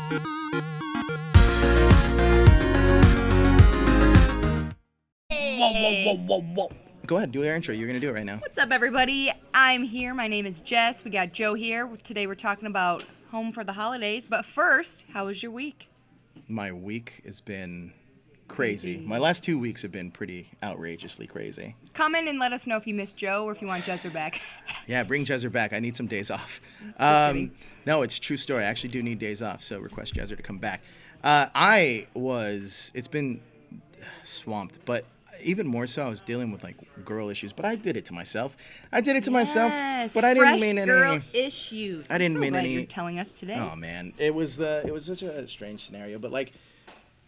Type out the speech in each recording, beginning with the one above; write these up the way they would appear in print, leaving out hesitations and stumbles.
Whoa. Go ahead, do your intro. You're going to do it right now. What's up, everybody? I'm here. My name is Jess. We got Joe here. Today we're talking about home for the holidays. But first, how was your week? My week has been crazy. My last 2 weeks have been pretty outrageously crazy. Comment and let us know if you missed Joe or if you want Jezzer back. Yeah, bring Jezzer back. I need some days off. No, it's a true story. I actually do need days off, so request Jezzer to come back. It's been swamped, but even more so, I was dealing with like girl issues, but I did it to myself. But I didn't mean any girl issues. I didn't mean any. You're telling us today. Oh man, it was such a strange scenario, but like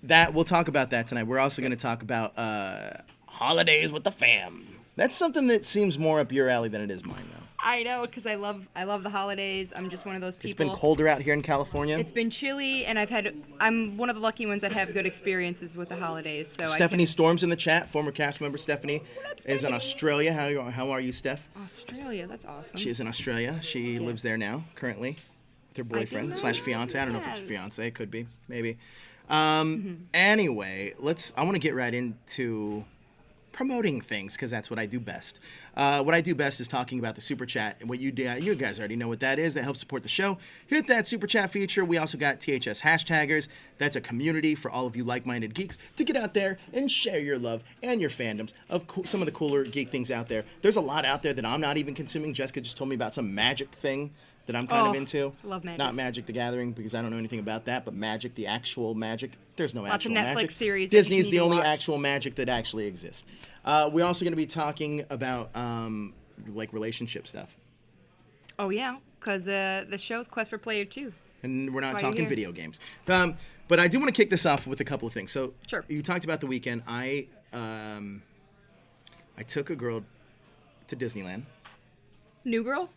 that, we'll talk about that tonight. We're also going to talk about holidays with the fam. That's something that seems more up your alley than it is mine, though. I know, because I love the holidays. I'm just one of those people. It's been colder out here in California. It's been chilly, and I'm one of the lucky ones that have good experiences with the holidays. So Stephanie Storm's in the chat. Former cast member Stephanie is in Australia. How are you, Steph? Australia, that's awesome. She's in Australia. She lives there now, currently, with her boyfriend / fiance. I don't know if it's fiance. It could be, maybe. Anyway, I want to get right into promoting things, because that's what I do best. What I do best is talking about the super chat, and what you guys already know what that is. That helps support the show. Hit that super chat feature. We also got THS hashtaggers. That's a community for all of you like-minded geeks to get out there and share your love and your fandoms of some of the cooler geek things out there. There's a lot out there that I'm not even consuming. Jessica just told me about some magic thing that I'm kind of into. Love Magic. Not Magic the Gathering, because I don't know anything about that, but Magic, the actual Magic. There's no actual Lots of Netflix magic. series. Disney's the only actual magic that actually exists. We're also going to be talking about like relationship stuff. Oh yeah, because the show's Quest for Player 2. And we're not talking video games. But I do want to kick this off with a couple of things. So sure. You talked about the weekend. I took a girl to Disneyland. New girl?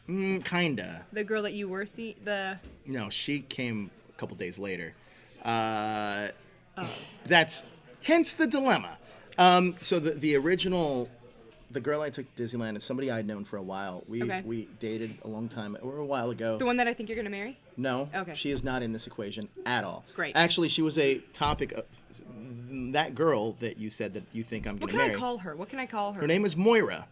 Kinda. The girl that you were seeing? No, she came a couple days later. That's hence the dilemma. So the original, the girl I took to Disneyland is somebody I'd known for a while. We dated a long time, or a while ago. The one that I think you're gonna marry? No. Okay. She is not in this equation at all. Great. Actually, she was a topic of that girl that you said that you think I'm gonna marry. What can I call her? Her name is Moira.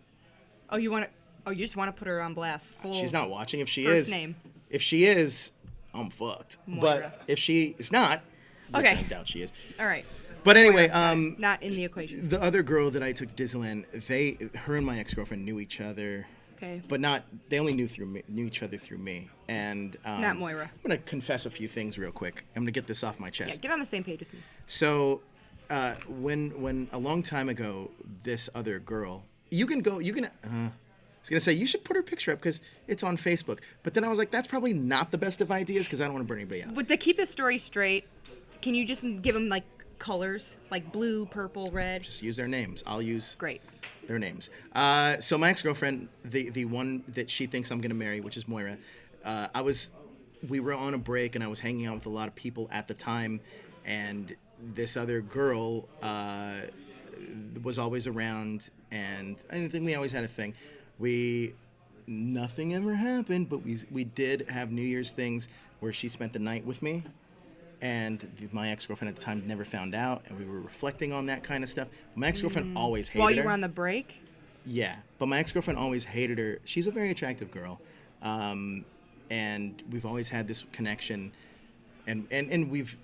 Oh, you just want to put her on blast? She's not watching. If she first is, name. If she is, I'm fucked. Moira. But if she is not, okay. I doubt she is. All right. But anyway, not in the equation. The other girl that I took to Disneyland, her and my ex-girlfriend knew each other. Okay. But they only knew each other through me. And not Moira. I'm gonna confess a few things real quick. I'm gonna get this off my chest. Yeah, get on the same page with me. So, when a long time ago, this other girl, I was going to say, you should put her picture up because it's on Facebook. But then I was like, that's probably not the best of ideas because I don't want to burn anybody out. But to keep the story straight, can you just give them, like, colors? Like blue, purple, red? Just use their names. I'll use Great. their names. So my ex-girlfriend, the one that she thinks I'm going to marry, which is Moira, we were on a break and I was hanging out with a lot of people at the time. And this other girl was always around. And I think we always had a thing. Nothing ever happened, but we did have New Year's things where she spent the night with me, and my ex-girlfriend at the time never found out, and we were reflecting on that kind of stuff. My ex-girlfriend always hated her. While you were on the break? Yeah, but my ex-girlfriend always hated her. She's a very attractive girl, and we've always had this connection, and we've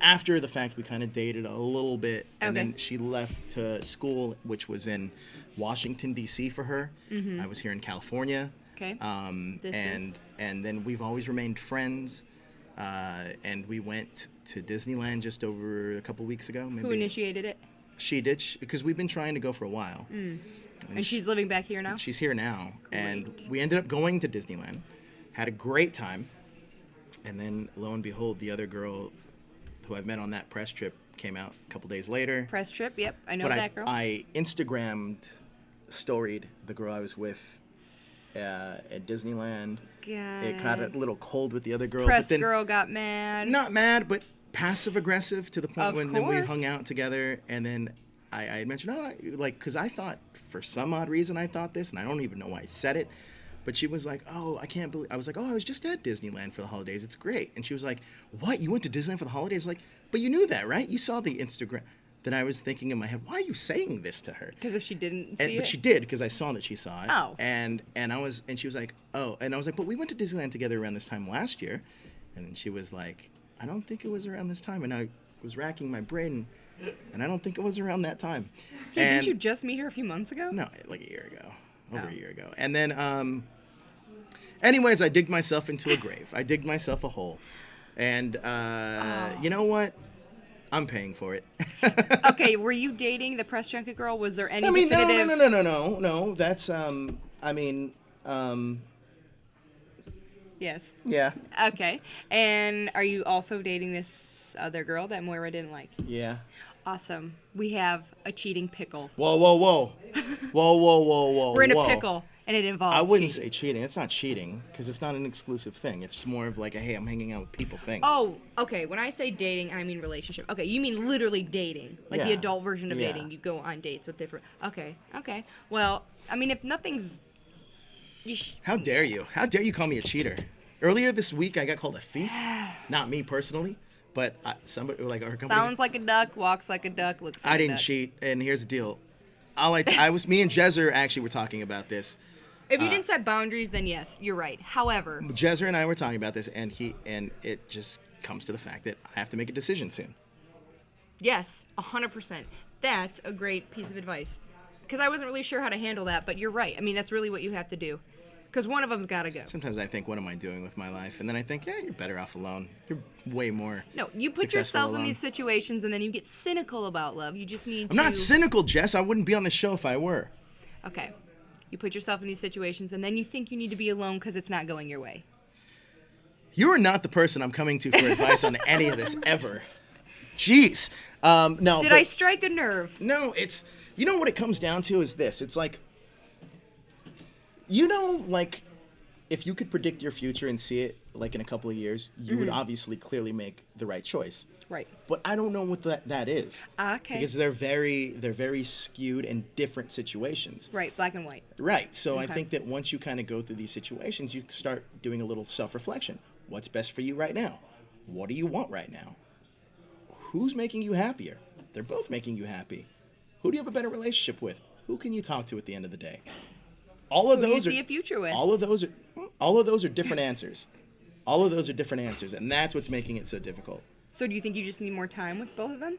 after the fact we kind of dated a little bit, and then she left to school, which was in Washington D.C. for her. Mm-hmm. I was here in California. Okay. And then we've always remained friends. And we went to Disneyland just over a couple weeks ago. Maybe. Who initiated it? She did, because we've been trying to go for a while. And she's living back here now? She's here now. Great. And we ended up going to Disneyland, had a great time, and then lo and behold, the other girl who I've met on that press trip came out a couple days later. Press trip, yep. I know but that girl. I Instagrammed, storied the girl I was with at Disneyland. God. It got a little cold with the other girl. Press but then, girl got mad. Not mad, but passive aggressive to the point Of when then we course. hung out together, and then I mentioned, because I thought, for some odd reason I thought this, and I don't even know why I said it, But she was like, oh, I can't believe. I was like, oh, I was just at Disneyland for the holidays. It's great. And she was like, what? You went to Disneyland for the holidays? Like, but you knew that, right? You saw the Instagram. Then I was thinking in my head, why are you saying this to her? Because if she didn't see it? But she did, because I saw that she saw it. Oh. And she was like, oh. And I was like, but we went to Disneyland together around this time last year. And then she was like, I don't think it was around this time. And I was racking my brain, and I don't think it was around that time. Yeah, didn't you just meet her a few months ago? No, like a year ago. Over a year ago. And then, anyways, I digged myself into a grave. I digged myself a hole. And you know what? I'm paying for it. Okay, were you dating the press junket girl? Was there any definitive... No. That's, Yes. Yeah. Okay. And are you also dating this other girl that Moira didn't like? Yeah. Awesome. We have a cheating pickle. Whoa. Whoa. We're in a pickle, and it involves I wouldn't cheating. say cheating. It's not cheating, because it's not an exclusive thing. It's just more of like a, hey, I'm hanging out with people thing. Oh, okay. When I say dating, I mean relationship. Okay, you mean literally dating. Like the Yeah. adult version of Yeah. dating. You go on dates with different... Okay. Well, I mean, if nothing's... How dare you? How dare you call me a cheater? Earlier this week, I got called a thief. Not me personally, but somebody like our company. Sounds like a duck, walks like a duck, looks like a duck. I didn't cheat, and here's the deal. Me and Jezzer actually were talking about this. If you didn't set boundaries, then yes, you're right. However, Jezzer and I were talking about this, and it just comes to the fact that I have to make a decision soon. yes, 100%. That's a great piece of advice. Because I wasn't really sure how to handle that, but you're right. I mean, that's really what you have to do. Because one of them's got to go. Sometimes I think, what am I doing with my life? And then I think, yeah, you're better off alone. You're way more No, you put successful yourself in alone. these situations and then you get cynical about love. You just need I'm not cynical, Jess. I wouldn't be on the show if I were. Okay. You put yourself in these situations and then you think you need to be alone because it's not going your way. You are not the person I'm coming to for advice on any of this ever. Jeez. No. Did I strike a nerve? No, it's... You know what it comes down to is this. It's like... like... If you could predict your future and see it, like, in a couple of years, you would obviously clearly make the right choice. Right. But I don't know what that is. Okay. Because they're very skewed and different situations. Right, black and white. Right. So I Okay. think that once you kind of go through these situations, you start doing a little self-reflection. What's best for you right now? What do you want right now? Who's making you happier? They're both making you happy. Who do you have a better relationship with? Who can you talk to at the end of the day? All of Who do you those see a future with? All of those are different answers. All of those are different answers, and that's what's making it so difficult. So do you think you just need more time with both of them?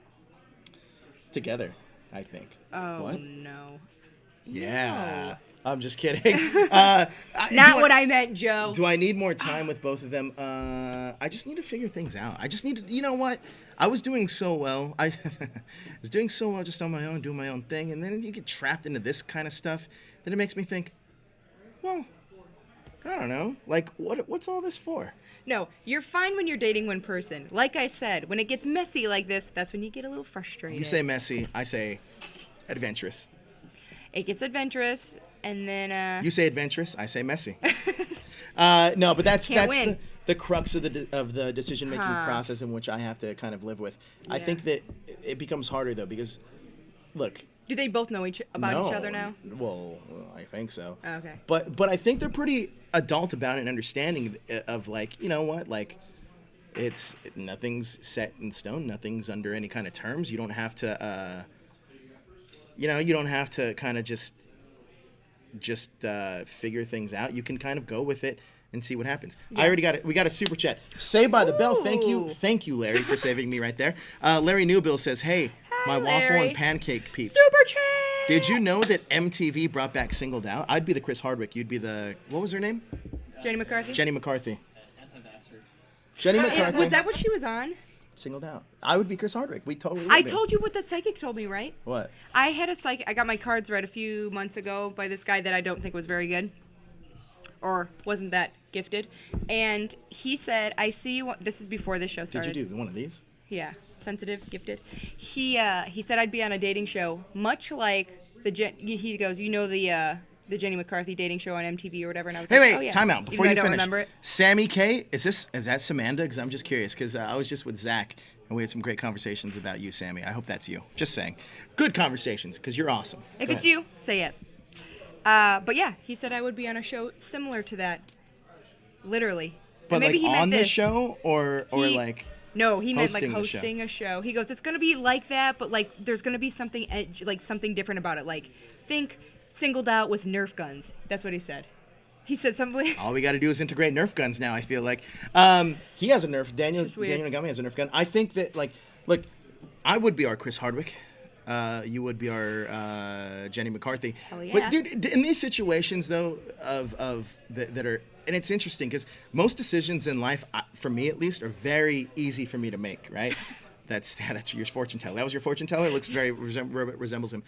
Together, I think. Oh, What? no. Yeah. I'm just kidding. Not what I meant, Joe. Do I need more time with both of them? I just need to figure things out. I just need to, you know what? I was doing so well. I was doing so well just on my own, doing my own thing. And then you get trapped into this kind of stuff. Then it makes me think, well, I don't know. Like, what's all this for? No, you're fine when you're dating one person. Like I said, when it gets messy like this, that's when you get a little frustrated. You say messy. I say adventurous. It gets adventurous, and then... You say adventurous. I say messy. No, but that's win. the crux of the decision making process in which I have to kind of live with. I think that it becomes harder though because, look. Do they both know about each other now? Well, I think so. Oh, okay. But I think they're pretty adult about it and understanding of like, you know what, like, nothing's set in stone. Nothing's under any kind of terms. You don't have to, you don't have to kind of just figure things out. You can kind of go with it and see what happens. Yeah. I already got it. We got a super chat. Say by the bell. Thank you, Larry, for saving me right there. Larry Newbill says, "Hey, my waffle and pancake peeps. Super chat. Did you know that MTV brought back Singled Out? I'd be the Chris Hardwick. You'd be the, what was her name? Jenny McCarthy. Jenny McCarthy. Jenny McCarthy. Was that what she was on? Singled Out. I would be Chris Hardwick. We totally would I be. told you what the psychic told me, right? What? I had a psychic. I got my cards read a few months ago by this guy that I don't think was very good, or wasn't that gifted. And he said, "I see you." This is before the show started. Did you do one of these? Yeah, sensitive, gifted. He said I'd be on a dating show, much like he goes, the Jenny McCarthy dating show on MTV or whatever. And I was Wait, oh, yeah. time out before Even you though I finish. don't remember it. Sammy K, is that Samanda? Because I'm just curious. Because I was just with Zach and we had some great conversations about you, Sammy. I hope that's you. Just saying, good conversations because you're awesome. If Go it's ahead. you, say yes. But yeah, he said I would be on a show similar to that. Literally. But maybe like he meant on the this. show or like No, he meant like hosting the hosting a show. He goes, it's gonna be like that, but like there's gonna be something like something different about it. Like think singled out with Nerf guns. That's what he said. He said something. all we got to do is integrate Nerf guns now. I feel like he has a Nerf. Daniel Nagami has a Nerf gun. I think that like, look, I would be our Chris Hardwick. You would be our Jenny McCarthy. Hell yeah. But dude, in these situations though, that are, and it's interesting because most decisions in life, for me at least, are very easy for me to make. Right? That's your fortune teller. That was your fortune teller. It looks very resembles him.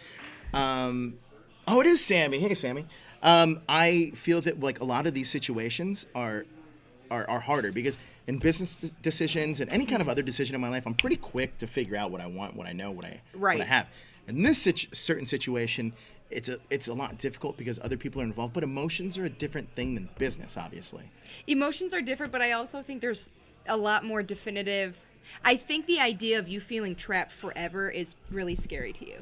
Oh, it is Sammy. Hey, Sammy. I feel that like a lot of these situations are harder because in business decisions and any kind of other decision in my life, I'm pretty quick to figure out what I want, what I know, what I have. In this certain situation, it's a lot difficult because other people are involved, but emotions are a different thing than business, obviously. Emotions are different, but I also think there's a lot more definitive. I think the idea of you feeling trapped forever is really scary to you.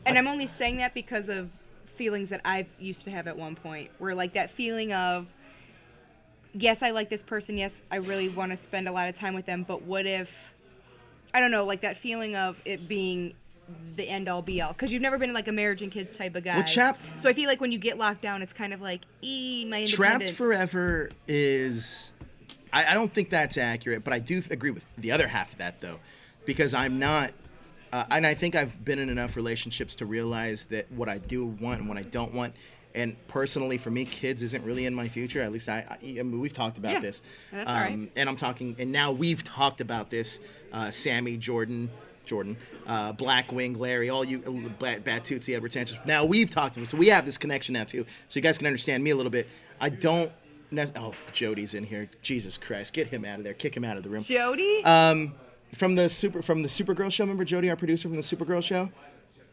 And I'm only saying that because of feelings that I've used to have at one point, where like that feeling of, yes, I like this person, yes, I really want to spend a lot of time with them, but what if, I don't know, like that feeling of it being the end all be all, because you've never been like a marriage and kids type of guy. Well, so I feel like when you get locked down, it's kind of like, my independence. Trapped forever is, I don't think that's accurate, but I do agree with the other half of that though, because I'm not. And I think I've been in enough relationships to realize that what I do want and what I don't want. And personally, for me, kids isn't really in my future. At least I mean, we've talked about this. That's all right. And I'm talking, and now we've talked about this. Sammy, Jordan, Blackwing, Larry, all you, Batootsie, Edward Sanchez. Now we've talked about it. So we have this connection now too. So you guys can understand me a little bit. I don't. Oh, Jody's in here. Jesus Christ, get him out of there. Kick him out of the room. Jody? From the Supergirl show, remember Jody, our producer from the Supergirl show?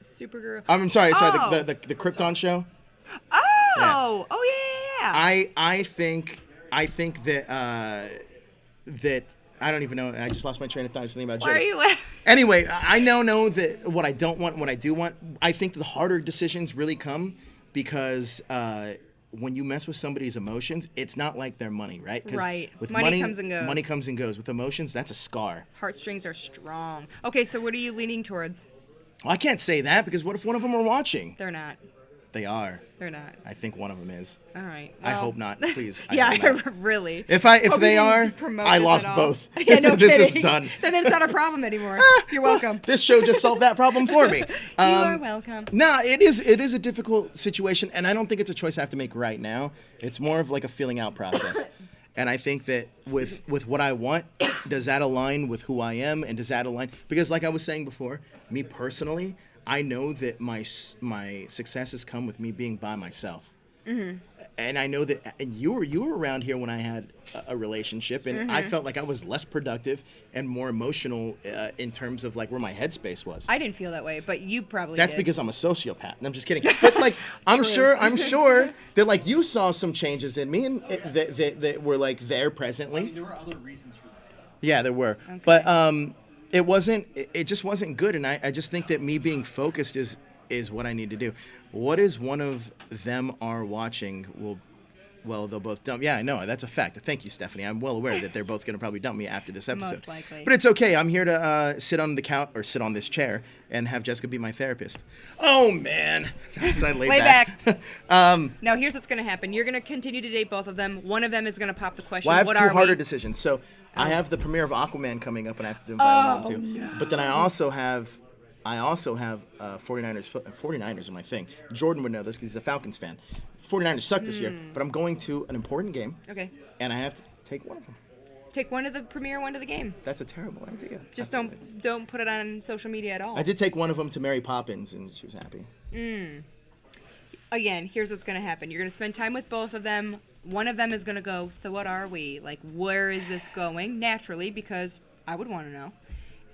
Supergirl. I'm sorry, the Krypton show. Oh, yeah. I think that that I don't even know. I just lost my train of thought. I was thinking about Jody. Why are you laughing? Anyway, I now know that what I don't want and what I do want. I think the harder decisions really come because when you mess with somebody's emotions, it's not like their money, right? Right. With Money comes and goes. Money comes and goes. With emotions, that's a scar. Heartstrings are strong. Okay, so what are you leaning towards? Well, I can't say that because what if one of them are watching? They're not. They are. They're not. I think one of them is. All right. I hope not. Please. Really. If they are, I lost both. Yeah, no This kidding. is done. Then it's not a problem anymore. You're welcome. This show just solved that problem for me. You are welcome. No, it is a difficult situation, and I don't think it's a choice I have to make right now. It's more of like a feeling out process. And I think that with what I want, does that align with who I am, and does that align? Because like I was saying before, me personally, I know that my successes come with me being by myself. Mm-hmm. And I know that, and you were around here when I had a relationship, and I felt like I was less productive and more emotional in terms of like where my headspace was. I didn't feel that way, but you probably That's did. because I'm a sociopath. And I'm just kidding. But like I'm sure that like you saw some changes in me and that were like there presently. I mean, there were other reasons for that. Yeah, there were. Okay. But it just wasn't good, and I just think that me being focused is what I need to do. What is one of them are watching well, they'll both dump. Yeah, I know. That's a fact. Thank you, Stephanie. I'm well aware that they're both going to probably dump me after this episode. Most likely. But it's okay. I'm here to sit on this chair and have Jessica be my therapist. Oh, man. I lay back. Now, here's what's going to happen. You're going to continue to date both of them. One of them is going to pop the question, well, I have what two are harder we? decisions. So I have the premiere of Aquaman coming up, and I have to invite him on too. No. But then I also have 49ers are my thing. Jordan would know this because he's a Falcons fan. 49ers suck this year, but I'm going to an important game. Okay. And I have to take one of them. Take one to the premiere, one to the game. That's a terrible idea. Just don't put it on social media at all. I did take one of them to Mary Poppins, and she was happy. Again, here's what's going to happen. You're going to spend time with both of them. One of them is going to go, so what are we? Like, where is this going? Naturally, because I would want to know.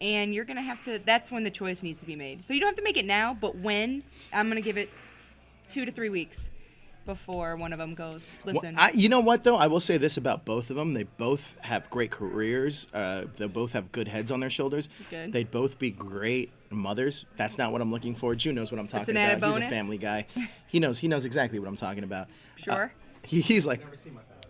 And you're going to have to, that's when the choice needs to be made. So you don't have to make it now, but when, I'm going to give it 2 to 3 weeks before one of them goes, listen. Well, you know what, though? I will say this about both of them. They both have great careers. They both have good heads on their shoulders. Good. They'd both be great mothers. That's not what I'm looking for. Jew knows what I'm talking an added about. He's a bonus? family guy. He knows exactly what I'm talking about. Sure. He's like,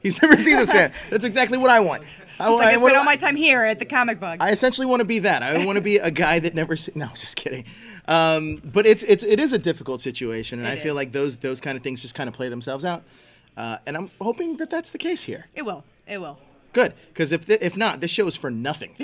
he's never seen this fan. That's exactly what I want. I spend all my time here at the Comic Bug. I essentially want to be that. I want to be a guy that never. No, just kidding. But it is a difficult situation, and I feel like those kind of things just kind of play themselves out. And I'm hoping that that's the case here. It will. Good, because if not, this show is for nothing.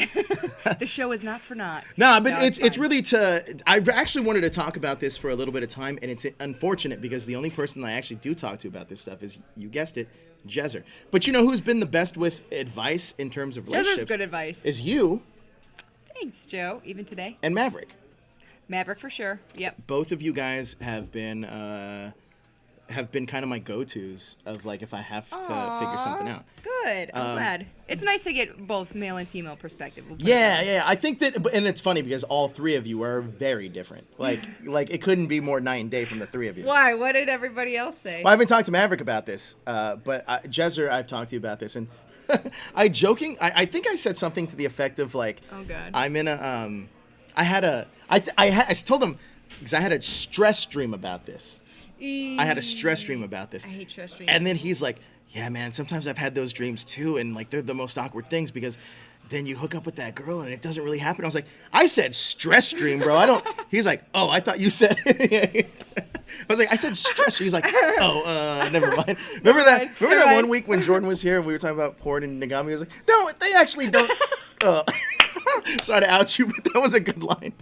The show is not for naught. No, but it's really to. I've actually wanted to talk about this for a little bit of time, and it's unfortunate because the only person I actually do talk to about this stuff is, you guessed it, Jezzer. But you know who's been the best with advice in terms of relationships? Jezzer's good advice. Is you. Thanks, Joe. Even today. And Maverick. Maverick for sure. Yep. Both of you guys have been kind of my go-tos of like if I have to figure something out. Good. I'm glad. It's nice to get both male and female perspective. We'll Yeah. I think that, and it's funny because all three of you are very different. Like it couldn't be more night and day from the three of you. Why? What did everybody else say? Well, I haven't talked to Maverick about this, but Jezzer, I've talked to you about this, and I think I said something to the effect of like, oh God, I'm in a, I told him because I had a stress dream about this. I had a stress dream about this. I hate stress dreams. And then he's like, yeah, man, sometimes I've had those dreams too, and like they're the most awkward things because then you hook up with that girl and it doesn't really happen. I was like, I said stress dream, bro. I don't. He's like, oh, I thought you said. I was like, I said stress. He's like, oh, never mind. Remember that one week when Jordan was here and we were talking about porn and Nagami? He was like, no, they actually don't. Sorry to out you, but that was a good line.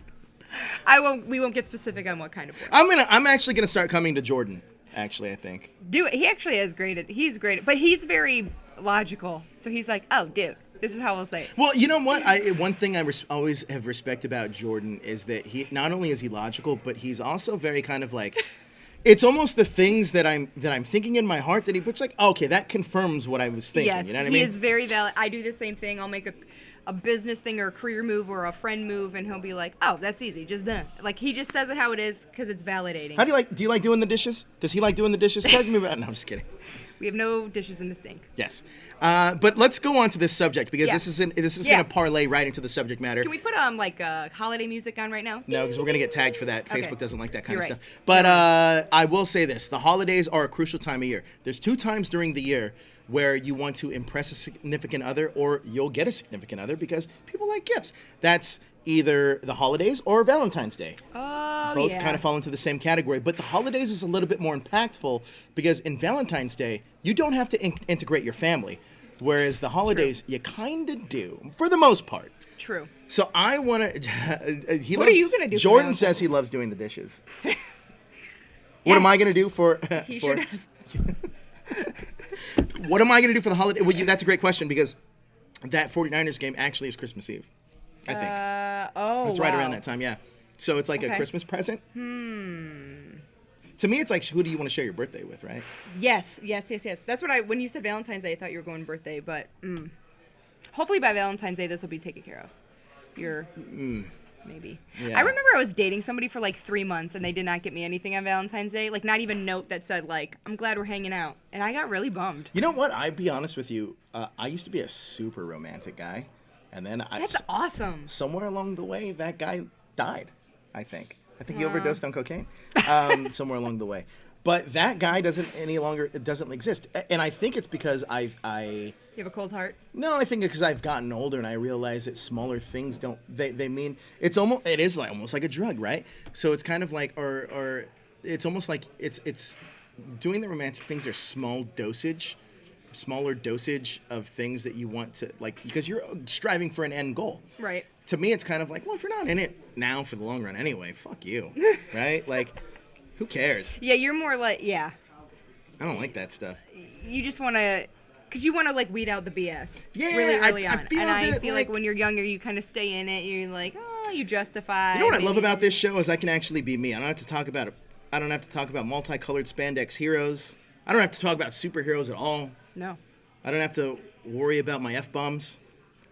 We won't get specific on what kind of porn. I'm actually gonna start coming to Jordan. Actually, I think. Dude, he actually is great. He's great, but he's very logical. So he's like, oh, dude, this is how we'll say it. Well, you know what? One thing I always have respect about Jordan is that he not only is he logical, but he's also very kind of like. It's almost the things that I'm thinking in my heart that he puts like, okay, that confirms what I was thinking. Yes, you know what I mean? He is very valid. I do the same thing. I'll make a business thing or a career move or a friend move, and he'll be like, oh, that's easy, just done. Like, he just says it how it is because it's validating. How do you like doing the dishes? Does he like doing the dishes? Tell me about. No, I'm just kidding. We have no dishes in the sink. Yes, but let's go on to this subject because this is going to parlay right into the subject matter. Can we put holiday music on right now? No, because we're going to get tagged for that. Okay. Facebook doesn't like that kind You're of right. stuff. But I will say this: the holidays are a crucial time of year. There's 2 times during the year where you want to impress a significant other, or you'll get a significant other because people like gifts. That's either the holidays or Valentine's Day. Oh, Both yeah. kind of fall into the same category, but the holidays is a little bit more impactful because in Valentine's Day, you don't have to integrate your family, whereas the holidays, you kind of do, for the most part. True. So I want to... What are you going to do for Jordan Valentine's? says he loves doing the dishes. What am I going to do for... He sure does. What am I going to do for the holiday? Well, that's a great question because that 49ers game actually is Christmas Eve, I think. It's right around that time, yeah. So it's like a Christmas present. To me, it's like, who do you want to share your birthday with, right? Yes. That's what when you said Valentine's Day, I thought you were going birthday, but hopefully by Valentine's Day, this will be taken care of. Maybe. Yeah. I remember I was dating somebody for like 3 months and they did not get me anything on Valentine's Day. Like, not even a note that said, like, I'm glad we're hanging out. And I got really bummed. You know what? I'd be honest with you. I used to be a super romantic guy. And then That's awesome. somewhere along the way, that guy died, I think. I think he overdosed on cocaine somewhere along the way. But that guy doesn't exist. And I think it's because You have a cold heart? No, I think it's because I've gotten older and I realize that smaller things they mean, it is like almost like a drug, right? So it's kind of like, or it's almost like it's doing the romantic things are smaller dosage of things that you want to, like, because you're striving for an end goal. Right. To me, it's kind of like, well, if you're not in it now for the long run anyway, fuck you, right? Like, who cares? Yeah, you're more like, I don't like that stuff. You just want to, because you want to, like, weed out the BS Yeah, really early I on. feel and I that, feel like when you're younger, you kind of stay in it. You're like, oh, you justify. You know what I love about this show is I can actually be me. I don't have to talk about multicolored spandex heroes. I don't have to talk about superheroes at all. No. I don't have to worry about my F-bombs.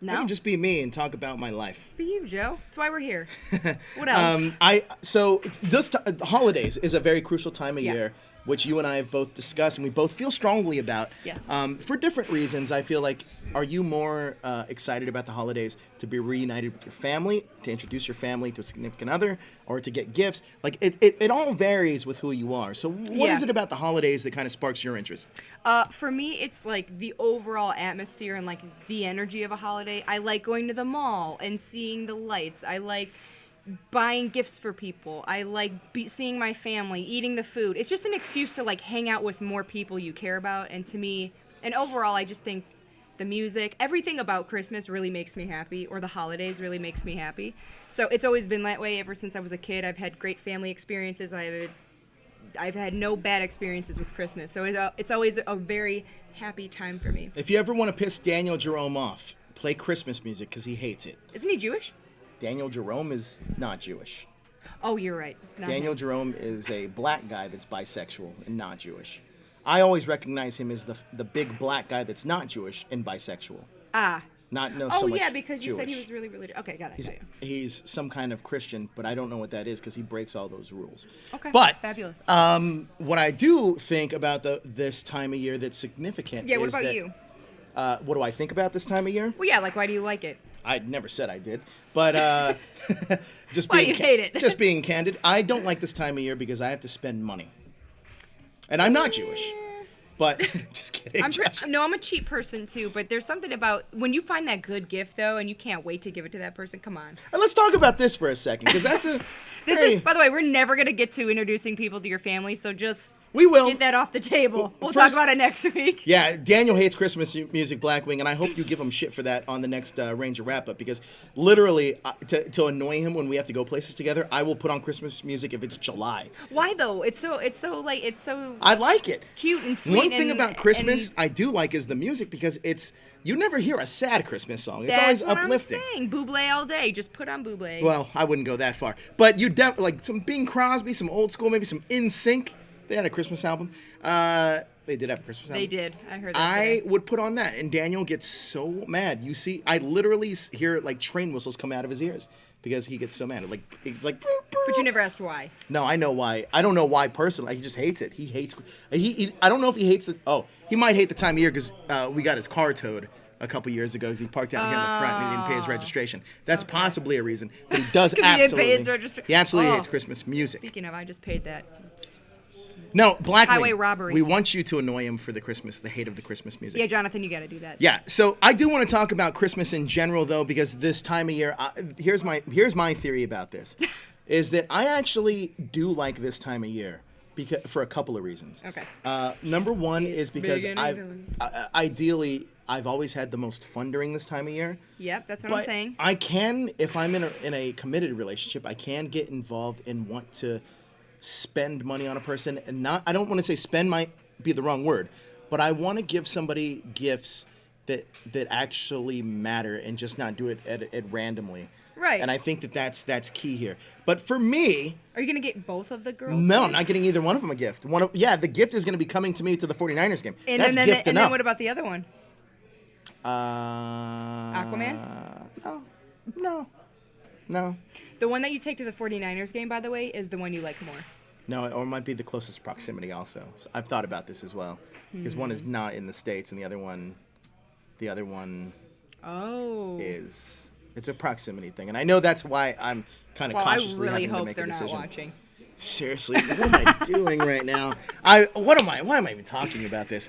No. I can just be me and talk about my life. Be you, Joe. That's why we're here. What else? Holidays is a very crucial time of year which you and I have both discussed and we both feel strongly about. Yes. For different reasons, I feel like, are you more excited about the holidays to be reunited with your family, to introduce your family to a significant other, or to get gifts? Like, it all varies with who you are. So what is it about the holidays that kind of sparks your interest? For me, it's like the overall atmosphere and like the energy of a holiday. I like going to the mall and seeing the lights. I like buying gifts for people. I like seeing my family, eating the food. It's just an excuse to like hang out with more people you care about. And to me, and overall, I just think the music, everything about Christmas really makes me happy, or the holidays really makes me happy. So it's always been that way ever since I was a kid. I've had great family experiences. I've had no bad experiences with Christmas. So it's always a very happy time for me. If you ever want to piss Daniel Jerome off, play Christmas music because he hates it. Isn't he Jewish? Daniel Jerome is not Jewish. Oh, you're right. Not Daniel him. Jerome is a black guy that's bisexual and not Jewish. I always recognize him as the big black guy that's not Jewish and bisexual. Ah. Not so Oh, much yeah, because you Jewish. said he was really religious. Okay, got it. He's some kind of Christian, but I don't know what that is because he breaks all those rules. Okay, but fabulous. What I do think about this time of year that's significant. Yeah, what is about that, you? What do I think about this time of year? Well, yeah, like why do you like it? I never said I did, but just Why being do you hate it? just being candid, I don't like this time of year because I have to spend money, and I'm not Jewish. But just kidding. Josh. I'm a cheap person too, but there's something about when you find that good gift though, and you can't wait to give it to that person. Come on. And let's talk about this for a second, because that's a. By the way, we're never gonna get to introducing people to your family, so just we will get that off the table. We'll first, talk about it next week. Yeah, Daniel hates Christmas music, Blackwing, and I hope you give him shit for that on the next Ranger wrap up, because literally to annoy him when we have to go places together, I will put on Christmas music if it's July. Why though? It's so I like it. Cute and sweet. One thing about Christmas I do like is the music, because you never hear a sad Christmas song. It's always uplifting. I'm saying. Buble all day. Just put on Buble. Well, I wouldn't go that far, but you like some Bing Crosby, some old school, maybe some NSYNC. They had a Christmas album. They did have a Christmas album. They did. I heard that. I would put on that, and Daniel gets so mad. You see, I literally hear like train whistles come out of his ears because he gets so mad. It's like. Boop, boop. But you never asked why. No, I know why. I don't know why personally. He just hates it. He hates. I don't know if he hates it. Oh, he might hate the time of year because we got his car towed a couple years ago because he parked out here in the front and he didn't pay his registration. That's possibly a reason. But he does absolutely. He didn't pay his registration. He absolutely hates Christmas music. Speaking of, I just paid that. Oops. No, Blackwing. Highway robbery. We want you to annoy him for the hate of the Christmas music. Yeah, Jonathan, you got to do that. Yeah, so I do want to talk about Christmas in general, though, because this time of year, here's my theory about this, is that I actually do like this time of year for a couple of reasons. Okay. Number one is because ideally, I've always had the most fun during this time of year. Yep, that's what I'm saying. I can, if I'm in a committed relationship, I can get involved and want to spend money on a person, and I don't want to say spend might be the wrong word, but I want to give somebody gifts that actually matter and just not do it at randomly. Right. And I think that's key here. But for me, are you gonna get both of the girls? No, I'm not getting either one of them a gift. The gift is gonna be coming to me to the 49ers game. And that's gift enough. And then what about the other one? Aquaman? No. The one that you take to the 49ers game, by the way, is the one you like more. No, or it might be the closest proximity also. So I've thought about this as well. Because one is not in the States and the other one is. It's a proximity thing. And I know that's why I'm kind of cautiously having to make a decision. I really hope they're not watching. Seriously, what am I doing right now? Why am I even talking about this?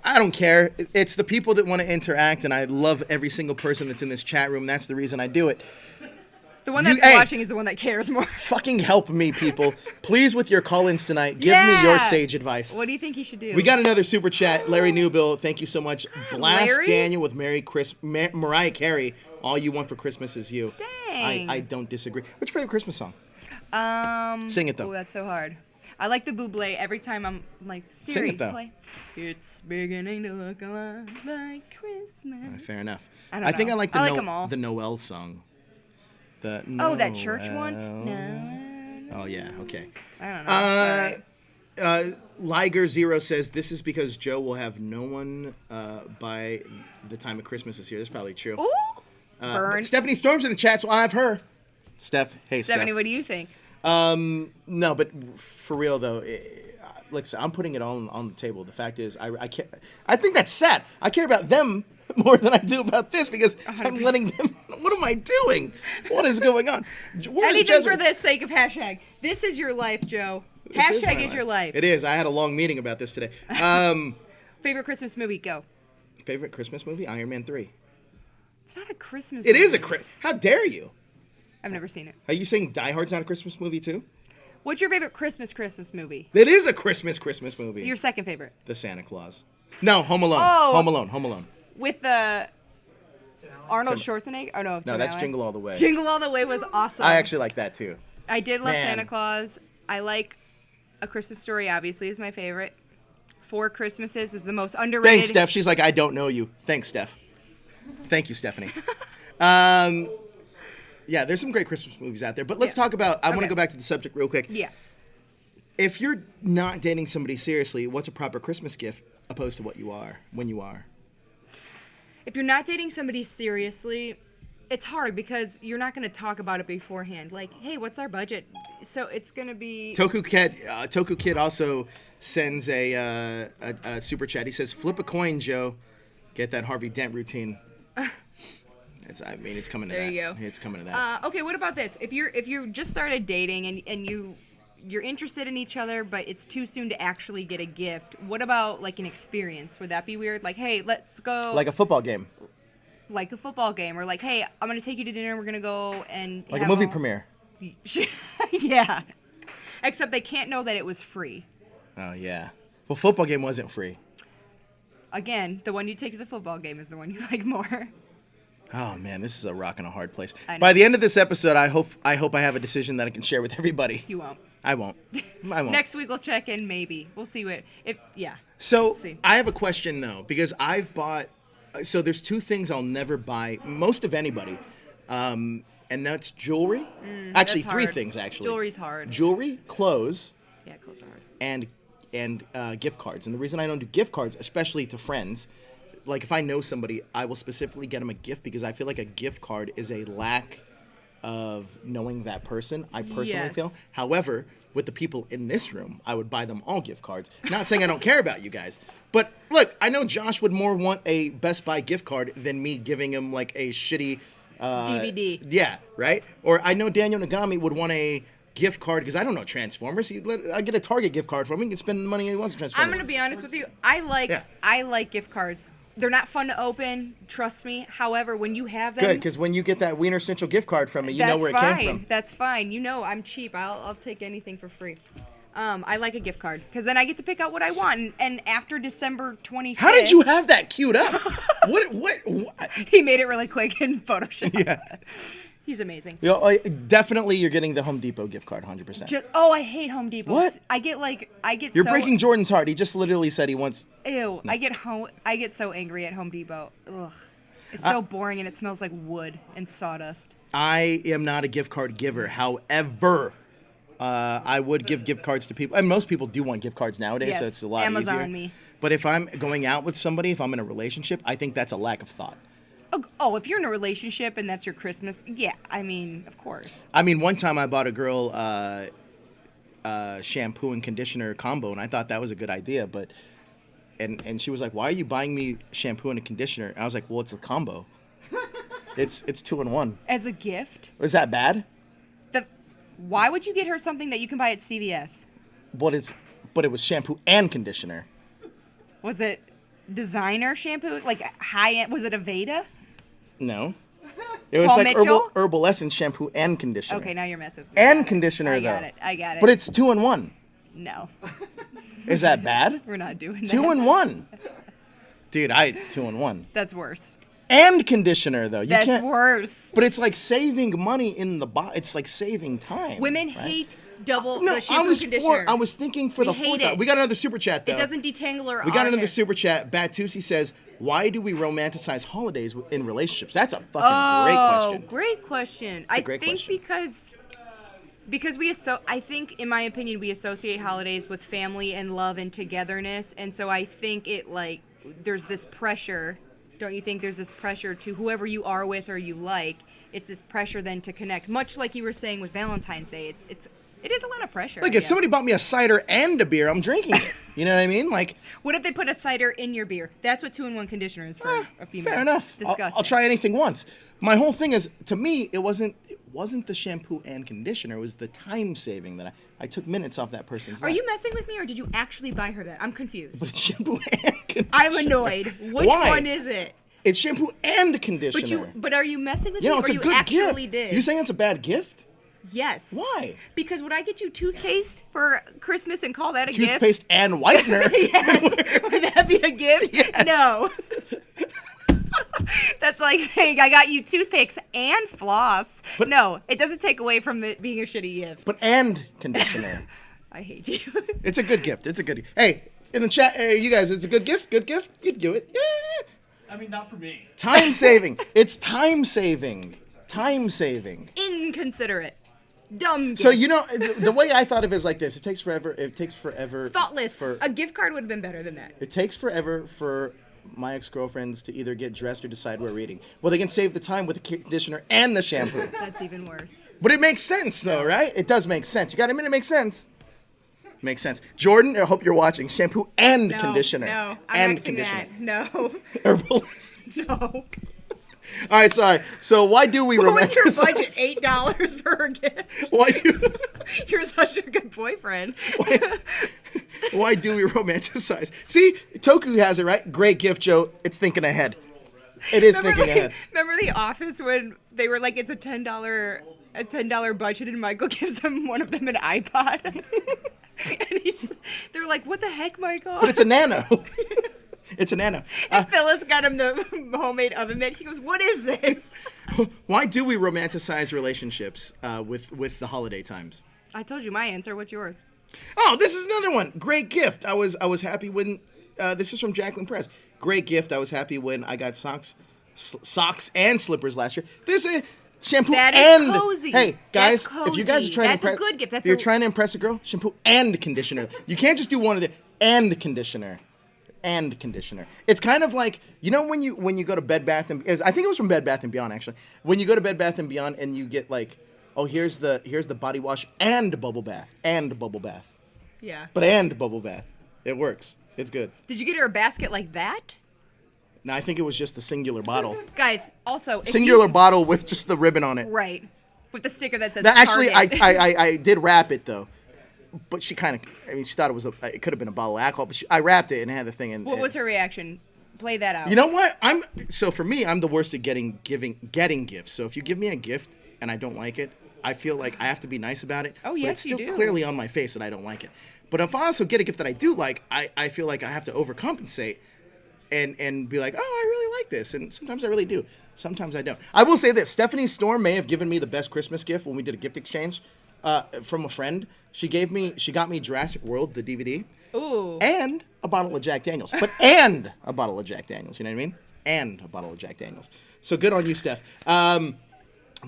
I don't care. It's the people that want to interact, and I love every single person that's in this chat room. That's the reason I do it. The one that's watching is the one that cares more. Fucking help me, people. Please, with your call-ins tonight, give me your sage advice. What do you think he should do? We got another super chat. Larry Newbill, thank you so much. Blast Larry? Daniel with Mariah Carey. All you want for Christmas is you. Dang. I don't disagree. What's your favorite Christmas song? Sing it, though. Oh, that's so hard. I like the Buble every time I'm like, Siri, Sing it, though. play. It's beginning to look a lot like Christmas. Fair enough. I think I like them all. the Noel song. That church one? No. Oh, yeah, okay. I don't know. Liger Zero says, this is because Joe will have no one by the time of Christmas is here. That's probably true. Ooh! Burn. Stephanie Storm's in the chat, so I'll have her. Hey, Stephanie, what do you think? No, but for real though, listen, I'm putting it all on the table. The fact is, I can't. I think that's sad. I care about them more than I do about this because I'm 100%. letting them. What am I doing? What is going on? Where's Anything Jess? for the sake of hashtag. This is your life, Joe. This Hashtag my is your life. It is. I had a long meeting about this today. Favorite Christmas movie? Go. Favorite Christmas movie? Iron Man 3. It's not a Christmas It movie. is a How dare you? I've never seen it. Are you saying Die Hard's not a Christmas movie too? What's your favorite Christmas movie? It is a Christmas movie. Your second favorite? The Santa Claus. No, Home Alone. Oh. Home Alone. With Arnold Schwarzenegger? Oh, no. No, Tim that's Allen. Jingle All the Way. Jingle All the Way was awesome. I actually like that too. I did love Man. Santa Claus. I like A Christmas Story, obviously, is my favorite. Four Christmases is the most underrated. Thanks, Steph. She's like, I don't know you. Thanks, Steph. Thank you, Stephanie. Yeah, there's some great Christmas movies out there, but let's talk about. I want to Okay. go back to the subject real quick. Yeah. If you're not dating somebody seriously, what's a proper Christmas gift opposed to what you are when you are? If you're not dating somebody seriously, it's hard because you're not going to talk about it beforehand. Like, hey, what's our budget? So it's going to be. Toku Kid also sends a super chat. He says, "Flip a coin, Joe. Get that Harvey Dent routine." It's coming to that. There you go. It's coming to that. Okay, what about this? If you just started dating and you're interested in each other, but it's too soon to actually get a gift, what about like an experience? Would that be weird? Like, hey, let's go. Like a football game. Like a football game, or like, hey, I'm gonna take you to dinner. We're gonna go and Like a have movie premiere. Yeah. Except they can't know that it was free. Oh, yeah. Well, football game wasn't free. Again, the one you take to the football game is the one you like more. Oh, man, this is a rock and a hard place. I know. By the end of this episode, I hope I have a decision that I can share with everybody. You won't. I won't. I won't. Next week we'll check in. Maybe we'll see what yeah. So see. I have a question though, because I've bought. So there's two things I'll never buy, most of anybody, and that's jewelry. Actually, that's three hard. things actually. Jewelry's hard. Jewelry, clothes, Yeah, clothes are hard. and gift cards. And the reason I don't do gift cards, especially to friends, like if I know somebody, I will specifically get them a gift because I feel like a gift card is a lack of knowing that person. I personally Yes. feel. However, with the people in this room, I would buy them all gift cards. Not saying I don't care about you guys, but look, I know Josh would more want a Best Buy gift card than me giving him like a shitty DVD. Yeah, right. Or I know Daniel Nagami would want a gift card because I don't know Transformers. I get a Target gift card from him. He can spend the money he wants on Transformers. I'm gonna be honest with you. I like gift cards. They're not fun to open. Trust me. However, when you have them, Good, because when you get that Wiener Schnitzel gift card from me, you know that's where it fine. came from. That's fine. You know I'm cheap. I'll take anything for free. I like a gift card because then I get to pick out what I want. And after December 25th, How did you have that queued up? What? He made it really quick in Photoshop. Yeah. He's amazing. You know, definitely, you're getting the Home Depot gift card, 100%. I hate Home Depot. What? I get You're so breaking Jordan's heart. He just literally said he wants. ew. I get so angry at Home Depot. Ugh. It's so boring and it smells like wood and sawdust. I am not a gift card giver. However, I would give gift cards to people, and most people do want gift cards nowadays, so Yes, it's a lot Amazon easier. me. But if I'm going out with somebody, if I'm in a relationship, I think that's a lack of thought. Oh, if you're in a relationship and that's your Christmas, yeah, I mean, of course. I mean, one time I bought a girl shampoo and conditioner combo, and I thought that was a good idea, but and she was like, "Why are you buying me shampoo and a conditioner?" And I was like, "Well, it's a combo. It's 2-in-1." As a gift? Was that bad? Why would you get her something that you can buy at CVS? But it was shampoo and conditioner. Was it designer shampoo? Like high-end? Was it Aveda? No. It was Paul like Mitchell? herbal essence shampoo and conditioner. Okay, now you're messing with me. And conditioner, I though. got it. I got it. But it's 2-in-1. No, Is that bad? we're not doing that. 2-in-1. Dude, 2-in-1. That's worse. And conditioner, though. You That's can't. worse. But it's like saving money in the It's like saving time. Women right? hate double No, the shampoo conditioner. I was thinking for We the hate fourth time. it. We got another super chat though. It doesn't detangle our We got another hair. super chat. Batusi says, "Why do we romanticize holidays in relationships?" That's a fucking great question. Great question. a I great think question. because I think in my opinion we associate holidays with family and love and togetherness, and so I think there's this pressure. Don't you think there's this pressure to whoever you are with or you like? It's this pressure then to connect, much like you were saying with Valentine's Day. It's It is a lot of pressure. Like, I if somebody guess. bought me a cider and a beer, I'm drinking it. You know what I mean? Like, What if they put a cider in your beer? That's what 2-in-1 conditioner is for a female. fair enough. Disgusting. I'll try anything once. My whole thing is, to me, it wasn't the shampoo and conditioner. It was the time saving that I took minutes off that person's Are life. you messing with me, or did you actually buy her that? I'm confused. But it's shampoo and conditioner. I'm annoyed. Which Why? one is it? It's shampoo and conditioner. But are you messing with You me, know, it's or a you good actually gift. did? You saying it's a bad gift? Yes. Why? Because would I get you toothpaste for Christmas and call that a gift? Toothpaste and whitener. Yes. Would that be a gift? Yes. No. That's like saying I got you toothpicks and floss. But- no, it doesn't take away from it being a shitty gift. But and conditioner. I hate you. It's a good gift. It's a good. Hey, in the chat, hey, you guys, it's a good gift. Good gift. You'd do it. Yeah. I mean, not for me. Time saving. It's time saving. Time saving. Inconsiderate. Dumb gift. So you know the way I thought of it is like this. It takes forever. It takes forever. Thoughtless. For, A gift card would have been better than that. it takes forever for my ex-girlfriends to either get dressed or decide we're reading. Well, they can save the time with the conditioner and the shampoo. That's even worse. But it makes sense though, right? It does make sense. You got to admit it makes sense. Makes sense. Jordan, I hope you're watching. Shampoo and No, conditioner. No, I'm and not conditioner. that. No. Herbal. No. All right, sorry. So why do we What was your romanticize? budget? $8 for a gift. Why do You're such a good boyfriend. why do we romanticize? See, Toku has it right. Great gift, Joe. It's thinking ahead. It is thinking ahead. Remember The Office when they were like, it's a $10 budget, and Michael gives one of them an iPod, and they're like, "What the heck, Michael?" But it's a nano. It's a nano. And Phyllis got him the homemade oven mitt. He goes, "What is this?" Why do we romanticize relationships with the holiday times? I told you my answer. What's yours? Oh, this is another one. Great gift. I was happy when this is from Jacqueline Perez. Great gift. I was happy when I got socks and slippers last year. This is shampoo That is and cozy. Hey guys, That's if you guys are cozy. trying That's to a impress, good gift. That's if you're a- trying to impress a girl, shampoo and conditioner. You can't just do one of the and conditioner. And conditioner. It's kind of like, you know, when you go to Bed Bath and I think it was from Bed Bath and Beyond actually. When you go to Bed Bath and Beyond and you get like, oh, here's the body wash and bubble bath. Yeah. But and bubble bath. It works. It's good. Did you get her a basket like that? No, I think it was just the singular bottle. Guys, also, if Singular you, bottle with just the ribbon on it. right, with the sticker that says That actually, Target. I did wrap it though. But she kind of, I mean, she thought it could have been a bottle of alcohol, but I wrapped it and had the thing in. What was her reaction? Play that out. You know what? So for me, I'm the worst at getting gifts. So if you give me a gift and I don't like it, I feel like I have to be nice about it. Oh, but yes, it's you still do. clearly on my face that I don't like it. But if I also get a gift that I do like, I feel like I have to overcompensate and be like, oh, I really like this. And sometimes I really do. Sometimes I don't. I will say this. Stephanie Storm may have given me the best Christmas gift when we did a gift exchange from a friend. She got me Jurassic World, the DVD. Ooh. And a bottle of Jack Daniels. And a bottle of Jack Daniels. You know what I mean? And a bottle of Jack Daniels. So good on you, Steph. But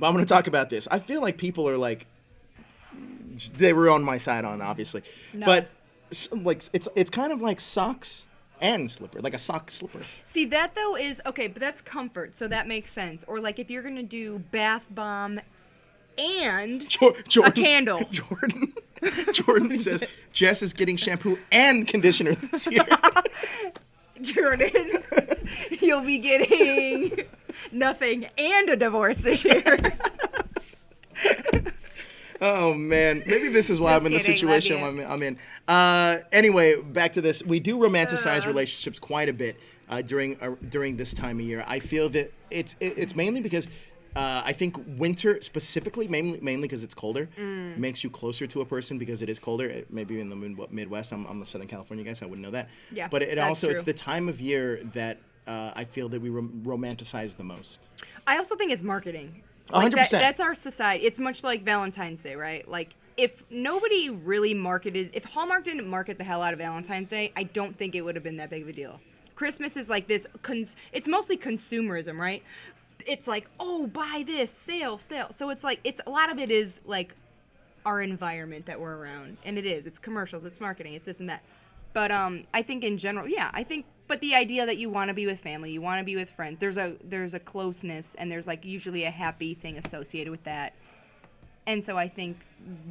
I'm going to talk about this. I feel like people are like, they were on my side on, obviously. No. But like it's kind of like socks and slipper, like a sock slipper. See, that though is okay, but that's comfort, so that makes sense. Or like if you're gonna do bath bomb and Jordan, a candle. Jordan says Jess is getting shampoo and conditioner this year. Jordan, you'll be getting nothing and a divorce this year. Oh man, maybe this is why Just I'm in the kidding, situation love you. I'm in. Anyway, back to this. We do romanticize relationships quite a bit during this time of year. I feel that it's mainly because I think winter specifically, mainly because it's colder, makes you closer to a person because it is colder. Maybe in the Midwest, I'm a Southern California guy, so I wouldn't know that. Yeah, but it that's also it's true. the time of year that I feel that we romanticize the most. I also think it's marketing. 100%. That's our society. It's much like Valentine's Day, right? Like, if nobody really if Hallmark didn't market the hell out of Valentine's Day, I don't think it would have been that big of a deal. Christmas is like this, it's mostly consumerism, right? It's like, oh, buy this, sale. So it's like, a lot of it is like our environment that we're around. And it's commercials, it's marketing, it's this and that. But I think in general, but the idea that you want to be with family, you want to be with friends, there's a closeness, and there's like usually a happy thing associated with that. And so I think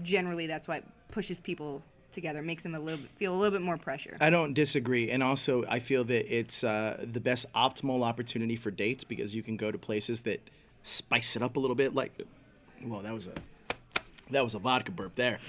generally that's why it pushes people together, makes them feel a little bit more pressure. I don't disagree, and also I feel that it's the best optimal opportunity for dates because you can go to places that spice it up a little bit. Like, well, that was a vodka burp there.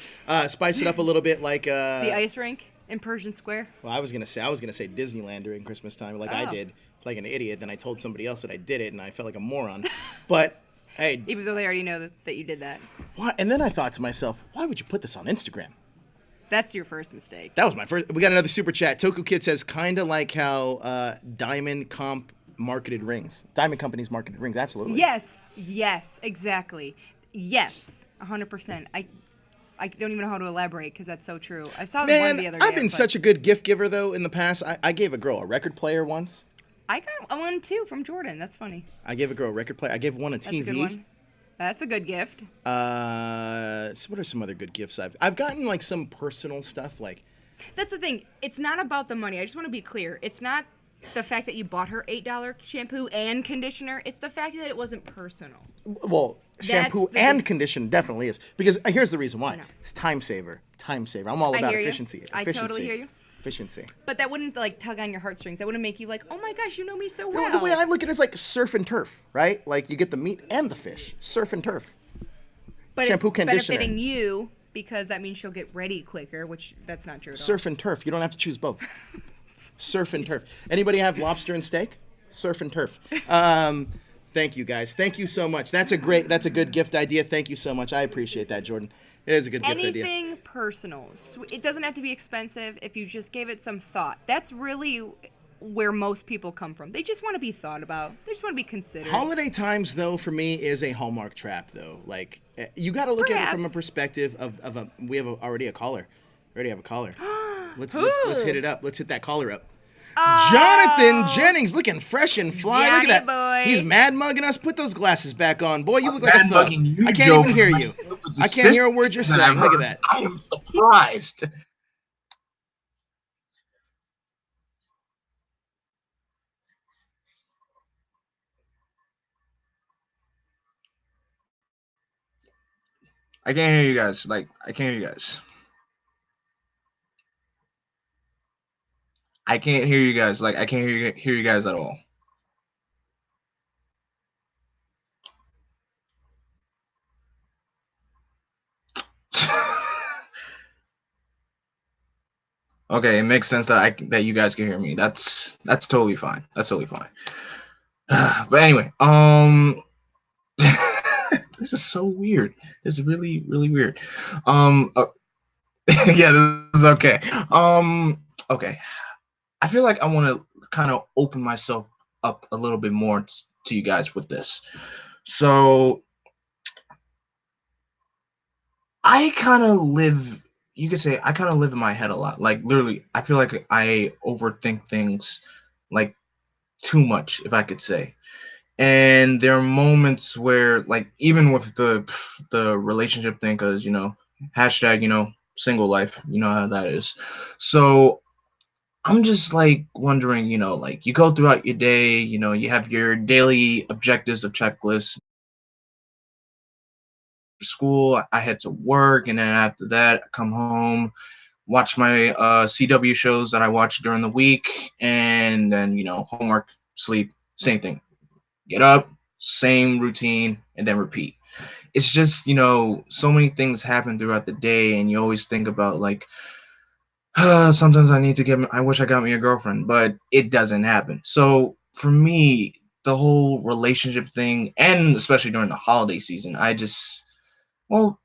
Spice it up a little bit, like The ice rink in Persian Square. Well, I was gonna say Disneyland during Christmas time, like I did, like an idiot. Then I told somebody else that I did it, and I felt like a moron. But hey, Even though they already know that you did that. why? And then I thought to myself, why would you put this on Instagram? That's your first mistake. That was my first. We got another super chat. Toku Kid says, kind of like how Diamond marketed rings. Diamond Company's marketed rings, absolutely. Yes, exactly. Yes, 100%. I don't even know how to elaborate because that's so true. I saw one Man, the other day. I've been such a good gift giver though in the past. I gave a girl a record player once. I got one too from Jordan. That's funny. I gave a girl a record player. I gave one a That's TV. a good one. That's a good gift. So what are some other good gifts I've gotten? Like some personal stuff, like. That's the thing. It's not about the money. I just want to be clear. It's not the fact that you bought her $8 shampoo and conditioner. It's the fact that it wasn't personal. Well, shampoo and conditioner definitely is. Because here's the reason why. know. It's time saver. Time saver. I'm all about efficiency. I totally hear you. Efficiency. But that wouldn't like tug on your heartstrings. That wouldn't make you like, oh my gosh, you know me so well. No, the way I look at it is like surf and turf, right? Like you get the meat and the fish. Surf and turf. But shampoo, it's conditioner. benefiting you because that means she'll get ready quicker, which that's not true at all. Surf and turf. You don't have to choose both. Surf and turf. Anybody have lobster and steak? Surf and turf. Thank you guys. Thank you so much. That's a good gift idea. Thank you so much. I appreciate that, Jordan. It is a good gift idea. Anything personal. It doesn't have to be expensive if you just gave it some thought. That's really where most people come from. They just want to be thought about. They just want to be considered. Holiday times, though, for me, is a Hallmark trap, though. Like, you got to look at it from a perspective of we have already a caller. We already have a caller. Let's hit it up. Let's hit that caller up. Jonathan Jennings, looking fresh and fly. Johnny Look at that. boy. He's mad mugging us. Put those glasses back on. Boy, you look like a Mad thug. mugging you, I can't Joe, even hear for you. with the I can't hear a word you're sisters that saying. I've Look at heard. that. I am surprised. I can't hear you guys. Like, I can't hear you guys. I can't hear you guys. Like, I can't hear you guys at all. Okay, it makes sense that you guys can hear me. That's totally fine. That's totally fine. But anyway, this is so weird. This is really, really weird. Yeah, this is okay. Okay. I feel like I want to kind of open myself up a little bit more to you guys with this. So I kind of live, you could say I kind of live in my head a lot. Like literally, I feel like I overthink things like too much, if I could say. And there are moments where, like, even with the relationship thing, because hashtag single life, you know how that is. So I'm just like wondering, like you go throughout your day, you have your daily objectives of checklists. School, I head to work, and then after that, I come home, watch my CW shows that I watch during the week, and then homework, sleep, same thing. Get up, same routine, and then repeat. It's just so many things happen throughout the day, and you always think about like, sometimes I wish I got me a girlfriend, but it doesn't happen. So for me, the whole relationship thing, and especially during the holiday season, the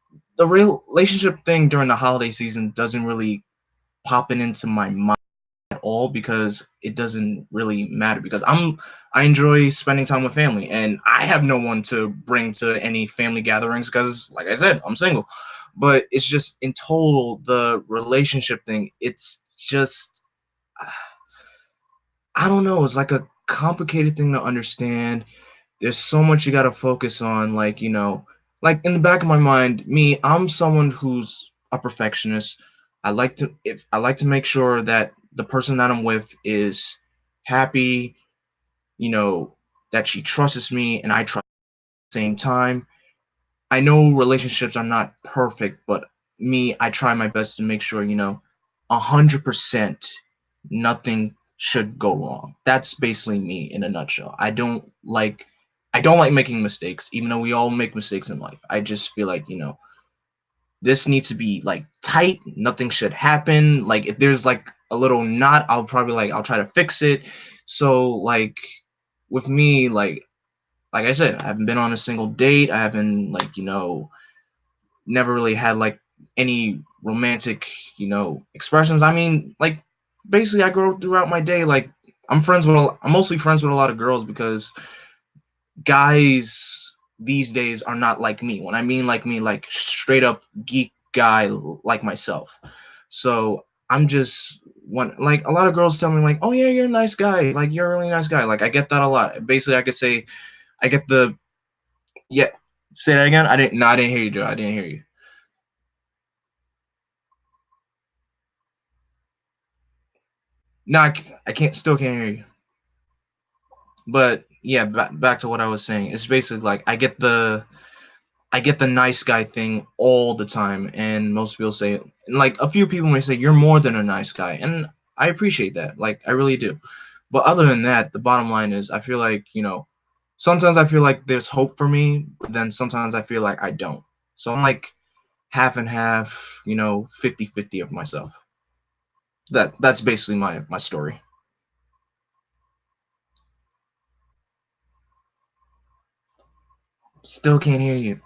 relationship thing during the holiday season doesn't really pop into my mind at all, because it doesn't really matter, because I enjoy spending time with family, and I have no one to bring to any family gatherings because, like I said, I'm single. But it's just in total, the relationship thing, it's just, I don't know, it's like a complicated thing to understand. There's so much you got to focus on, like like in the back of my mind, I'm someone who's a perfectionist. I like to make sure that the person that I'm with is happy, that she trusts me and I trust at the same time. I know relationships are not perfect, but me, I try my best to make sure, 100% nothing should go wrong. That's basically me in a nutshell. I don't like making mistakes, even though we all make mistakes in life. I just feel like, this needs to be like tight. Nothing should happen. Like if there's like a little knot, I'll try to fix it. So like with me, like I said, I haven't been on a single date. I haven't never really had like any romantic, expressions. I mean, like basically I go throughout my day like I'm mostly friends with a lot of girls because guys these days are not like me. When I mean like me, like straight up geek guy like myself. So I'm just one like a lot of girls tell me like, "Oh yeah, you're a nice guy. Like you're a really nice guy." Like I get that a lot. Basically, I could say I get the yeah. Say that again. I didn't. No, I didn't hear you, Joe. I didn't hear you. No, I can't. Still can't hear you. But yeah, back to what I was saying. It's basically like I get the nice guy thing all the time, and most people say, like, a few people may say, you're more than a nice guy, and I appreciate that, like, I really do. But other than that, the bottom line is, I feel like, sometimes I feel like there's hope for me, but then sometimes I feel like I don't. So I'm like half and half, 50-50 of myself. That's basically my story. Still can't hear you.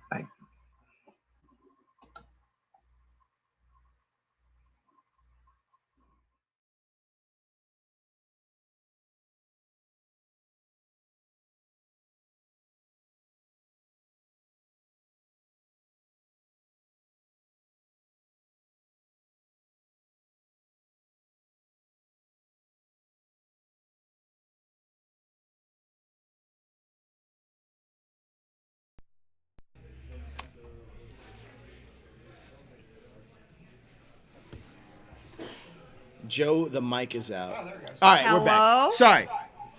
Joe, the mic is out. All right, we're back. Hello? Sorry,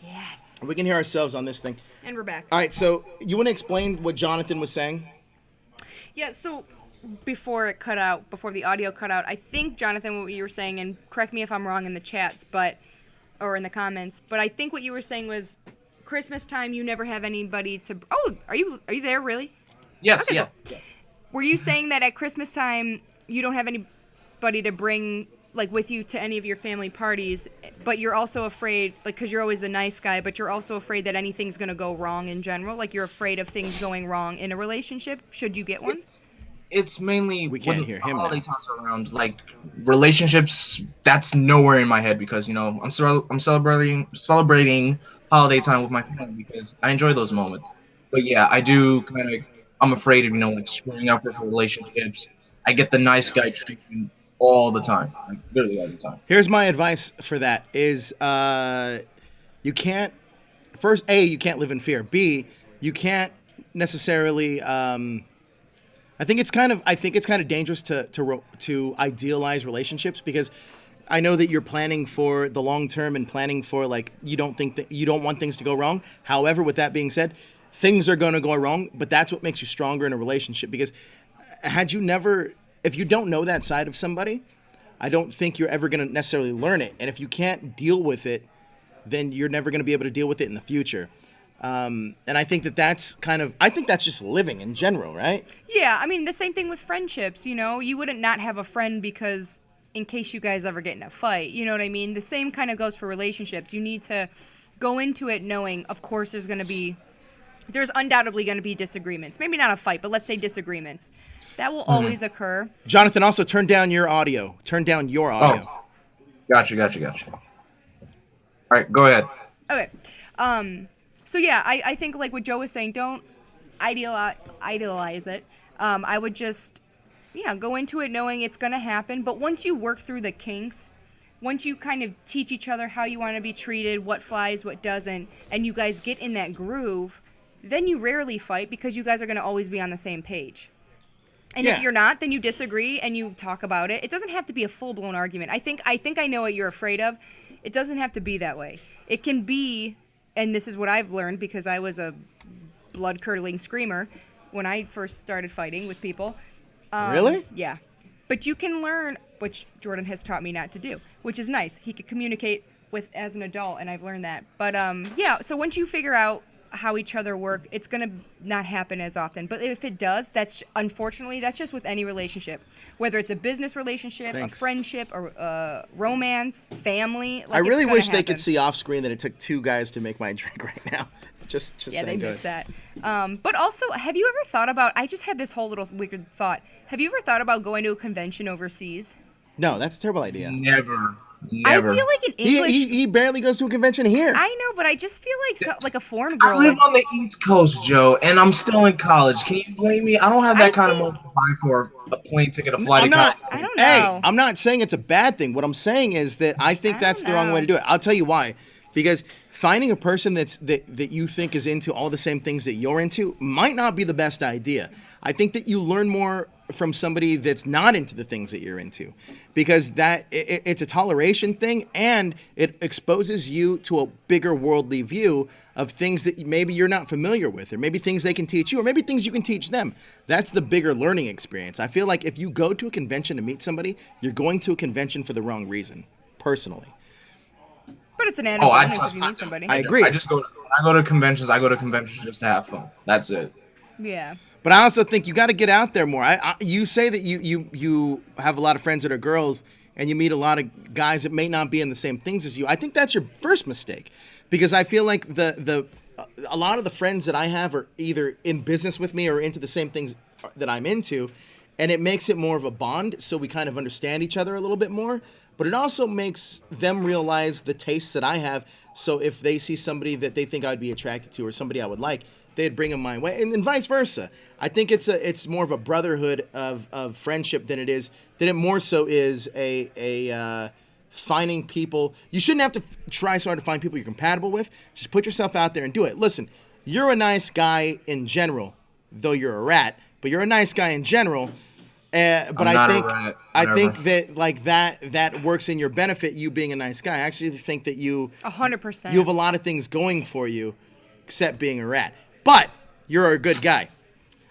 Yes. we can hear ourselves on this thing. And we're back. All right, so you want to explain what Jonathan was saying? Yeah, so before it cut out, before the audio cut out, I think, Jonathan, what you were saying, and correct me if I'm wrong in the chats, or in the comments, but I think what you were saying was Christmas time, you never have anybody to. Oh, are you there really? Yes, Okay, yeah. cool. Were you saying that at Christmas time you don't have anybody to bring like with you to any of your family parties, but you're also afraid, like, because you're always the nice guy, but you're also afraid that anything's gonna go wrong in general, like you're afraid of things going wrong in a relationship should you get one? It's mainly We can't when hear the him holiday now. times are around. Like relationships, that's nowhere in my head because I'm celebrating holiday time with my family because I enjoy those moments. But yeah, I do kind of. I'm afraid of like screwing up with relationships. I get the nice guy treatment all the time, like literally all the time. Here's my advice for that: is you can't first A, you can't live in fear. B, you can't necessarily. I think it's kind of dangerous to idealize relationships because I know that you're planning for the long term and planning for like you don't want things to go wrong. However, with that being said, things are going to go wrong, but that's what makes you stronger in a relationship because had you never if you don't know that side of somebody, I don't think you're ever going to necessarily learn it. And if you can't deal with it, then you're never going to be able to deal with it in the future. And I think I think that's just living in general, right? Yeah, I mean, the same thing with friendships, you wouldn't not have a friend because in case you guys ever get in a fight, you know what I mean? The same kind of goes for relationships. You need to go into it knowing, of course, there's undoubtedly going to be disagreements. Maybe not a fight, but let's say disagreements. That will always occur. Jonathan, also turn down your audio. Turn down your audio. Oh, gotcha. All right, go ahead. Okay. So yeah, I think like what Joe was saying, don't idealize it. I would just, go into it knowing it's going to happen. But once you work through the kinks, once you kind of teach each other how you want to be treated, what flies, what doesn't, and you guys get in that groove, then you rarely fight because you guys are going to always be on the same page. And Yeah. if you're not, then you disagree and you talk about it. It doesn't have to be a full-blown argument. I think I know what you're afraid of. It doesn't have to be that way. It can be, and this is what I've learned because I was a blood-curdling screamer, when I first started fighting with people. Really? Yeah. But you can learn, which Jordan has taught me not to do, which is nice. He could communicate with as an adult, and I've learned that. But yeah, so once you figure out how each other work, it's going to not happen as often. But if it does, that's unfortunately, that's just with any relationship. Whether it's a business relationship, Thanks. a friendship, or romance, family. Like, I really it's wish gonna they could happen. see off screen that it took 2 guys to make my drink right now. Just Yeah, they saying, go miss ahead. that. But also, have you ever thought about, I just had this whole little weird thought. Have you ever thought about going to a convention overseas? No, that's a terrible idea. Never. I feel like an English... He barely goes to a convention here. I know, but I just feel like a foreign I girl. live would- on the East Coast, Joe, and I'm still in college. Can you blame me? I don't have that I kind think- of money to buy for a plane ticket, a flight I'm to not. college. I don't Hey, know. I'm not saying it's a bad thing. What I'm saying is that I think I that's don't the wrong way know. to do it. I'll tell you why. Because finding a person that you think is into all the same things that you're into might not be the best idea. I think that you learn more from somebody that's not into the things that you're into, because it's a toleration thing, and it exposes you to a bigger worldly view of things that maybe you're not familiar with, or maybe things they can teach you, or maybe things you can teach them. That's the bigger learning experience. I feel like if you go to a convention to meet somebody, you're going to a convention for the wrong reason, personally. But it's an added Oh, bonus if you meet somebody. I agree. I go to conventions. I go to conventions just to have fun. That's it. Yeah. But I also think you got to get out there more. You say that you have a lot of friends that are girls, and you meet a lot of guys that may not be in the same things as you. I think that's your first mistake, because I feel like a lot of the friends that I have are either in business with me or into the same things that I'm into, and it makes it more of a bond, so we kind of understand each other a little bit more. But it also makes them realize the tastes that I have. So if they see somebody that they think I'd be attracted to, or somebody I would like, they'd bring them my way, and then vice versa. I think it's more of a brotherhood of friendship than it more so is a finding people. You shouldn't have to try so hard to find people you're compatible with. Just put yourself out there and do it. Listen, you're a nice guy in general, though you're a rat, but you're a nice guy in general. But I'm not a rat, I whatever. think that like that works in your benefit. You being a nice guy, I actually think that you 100%. you have a lot of things going for you, except being a rat. But you're a good guy.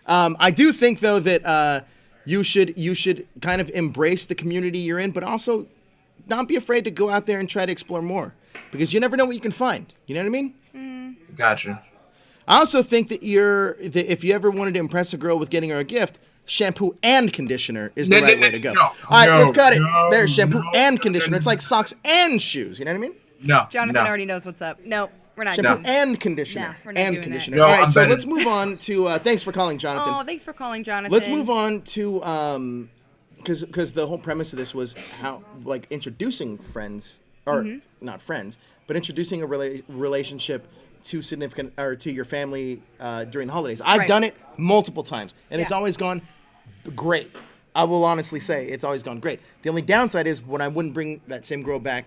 I do think though that you should kind of embrace the community you're in, but also not be afraid to go out there and try to explore more, because you never know what you can find. You know what I mean? Gotcha. I also think that if you ever wanted to impress a girl with getting her a gift, shampoo and conditioner is the right way to go. no, All right, no, let's cut it. no, There's shampoo no, and conditioner. no, It's like socks and shoes. You know what I mean? No. Jonathan no. already knows what's up. No, we're not Shampoo doing and conditioner. No, we're not and doing conditioner. that. All No, right, I'm so betting. let's move on to. Thanks for calling, Jonathan. Oh, thanks for calling, Jonathan. Let's move on to because the whole premise of this was how like introducing friends or not friends, but introducing a relationship to significant or to your family during the holidays. I've Right. done it multiple times, and it's Yeah. always gone great. I will honestly say it's always gone great. The only downside is when I wouldn't bring that same girl back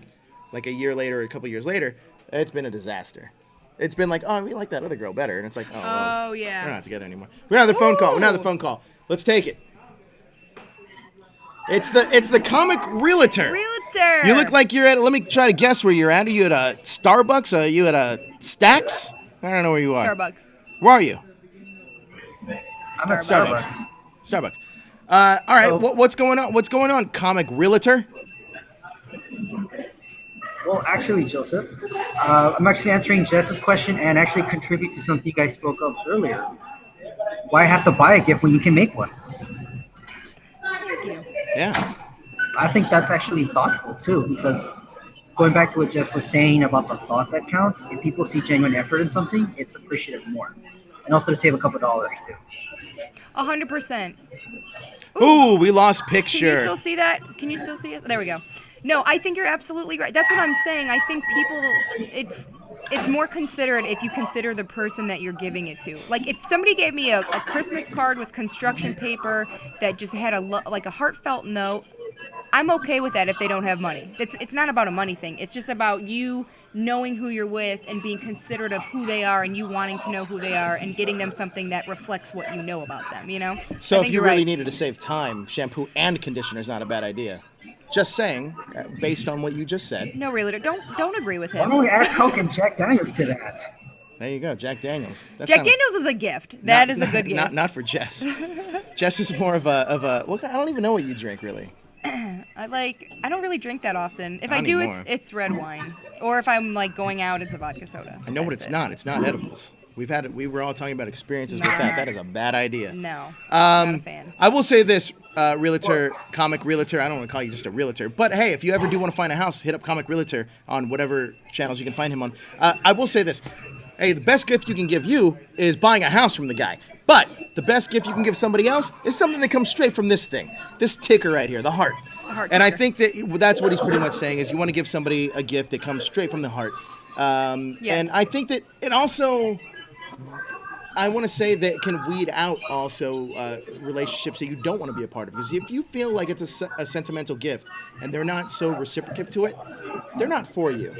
like a year later or a couple years later, it's been a disaster. It's been like, oh, we like that other girl better, and it's like, oh, well, Oh, yeah. we're not together anymore. We're another phone call. We're another Ooh. phone call. Let's take it. It's the comic realtor. Realtor. You look like you're at. Let me try to guess where you're at. Are you at a Starbucks? Are you at a Stacks? I don't know where you are. Starbucks. Where are you? I'm at Starbucks. Starbucks. Starbucks. All right. Oh. What's going on? What's going on, comic realtor? Well, actually, Joseph, I'm actually answering Jess's question and actually contribute to something you guys spoke of earlier. Why have to buy a gift when you can make one? Thank you. Yeah. I think that's actually thoughtful too, because going back to what Jess was saying about the thought that counts, if people see genuine effort in something, it's appreciative more. And also to save a couple dollars too. 100%. Ooh, we lost Can you picture. still see that? Can you still see it? There we go. No, I think you're absolutely right. That's what I'm saying. I think people, it's more considerate if you consider the person that you're giving it to. Like if somebody gave me a Christmas card with construction paper that just had like a heartfelt note, I'm okay with that if they don't have money. It's not about a money thing. It's just about you knowing who you're with and being considerate of who they are and you wanting to know who they are and getting them something that reflects what you know about them, you know? So I if think you you're really right. needed to save time, shampoo and conditioner is not a bad idea. Just saying, based on what you just said. No, realtor, don't agree with Why him. don't we add Coke and Jack Daniels to that? There you go, Jack Daniels. That Jack sounds- Daniels is a gift. That is a good gift. Not for Jess. Jess is more of a. Well, I don't even know what you drink really. I don't really drink that often. If Not I do, anymore. it's red wine. Or if I'm like going out, it's a vodka soda. I know what That's it's it. not. It's not edibles. We were all talking about experiences with that. That is a bad idea. No. Not a fan. I will say this, comic realtor. I don't want to call you just a realtor, but hey, if you ever do want to find a house, hit up comic realtor on whatever channels you can find him on. I will say this. Hey, the best gift you can give you is buying a house from the guy. But the best gift you can give somebody else is something that comes straight from this thing, this ticker right here, the heart. heart And I ticker. think that that's what he's pretty much saying is you want to give somebody a gift that comes straight from the heart. Yes. And I think that it also, I want to say that can weed out also relationships that you don't want to be a part of. Because if you feel like it's a sentimental gift and they're not so reciprocative to it, they're not for you.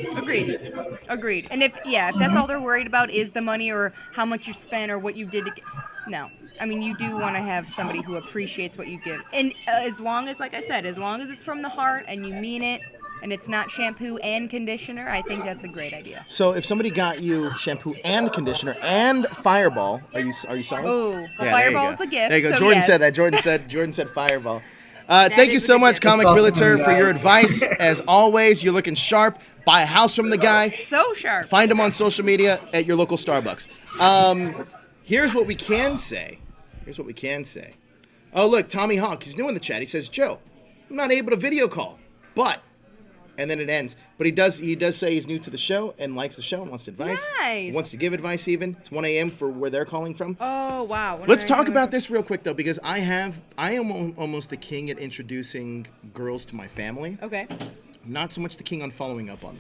Agreed. And if that's all they're worried about is the money or how much you spent or what you did to get, no. I mean, you do want to have somebody who appreciates what you give. And as long as, like I said, as long as it's from the heart and you mean it and it's not shampoo and conditioner, I think that's a great idea. So if somebody got you shampoo and conditioner and Fireball, are you solid? Oh, well, there you Fireball go. is a gift, There you go. so Jordan yes. said that. Jordan said Fireball. Thank you is so a much, gift. Comic It's awesome, Realtor, for your guys. advice. As always, you're looking sharp. Buy a house from the guy. So sharp. Find him on social media at your local Starbucks. Here's what we can say. Oh, look, Tommy Hawk. He's new in the chat. He says, Joe, I'm not able to video call, but... And then it ends. But he does say he's new to the show and likes the show and wants advice. Nice. Wants to give advice even. It's 1 a.m. for where they're calling from. Oh, wow. What Let's did I talk do? about this real quick, though, because I am almost the king at introducing girls to my family. Okay. Not so much the king on following up on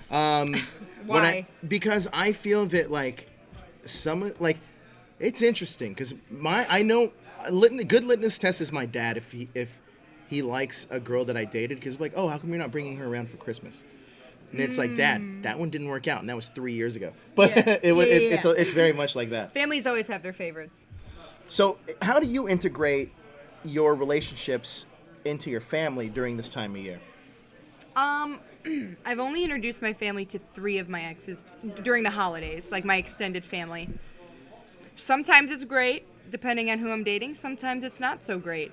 that. Why? Because I feel that, it's interesting, because I know a good litmus test is my dad if he likes a girl that I dated, because like, oh, how come you're not bringing her around for Christmas? And it's like, Dad, that one didn't work out, and that was 3 years ago. But Yeah. it's very much like that. Families always have their favorites. So how do you integrate your relationships into your family during this time of year? I've only introduced my family to 3 of my exes during the holidays, like my extended family. Sometimes it's great, depending on who I'm dating. Sometimes it's not so great.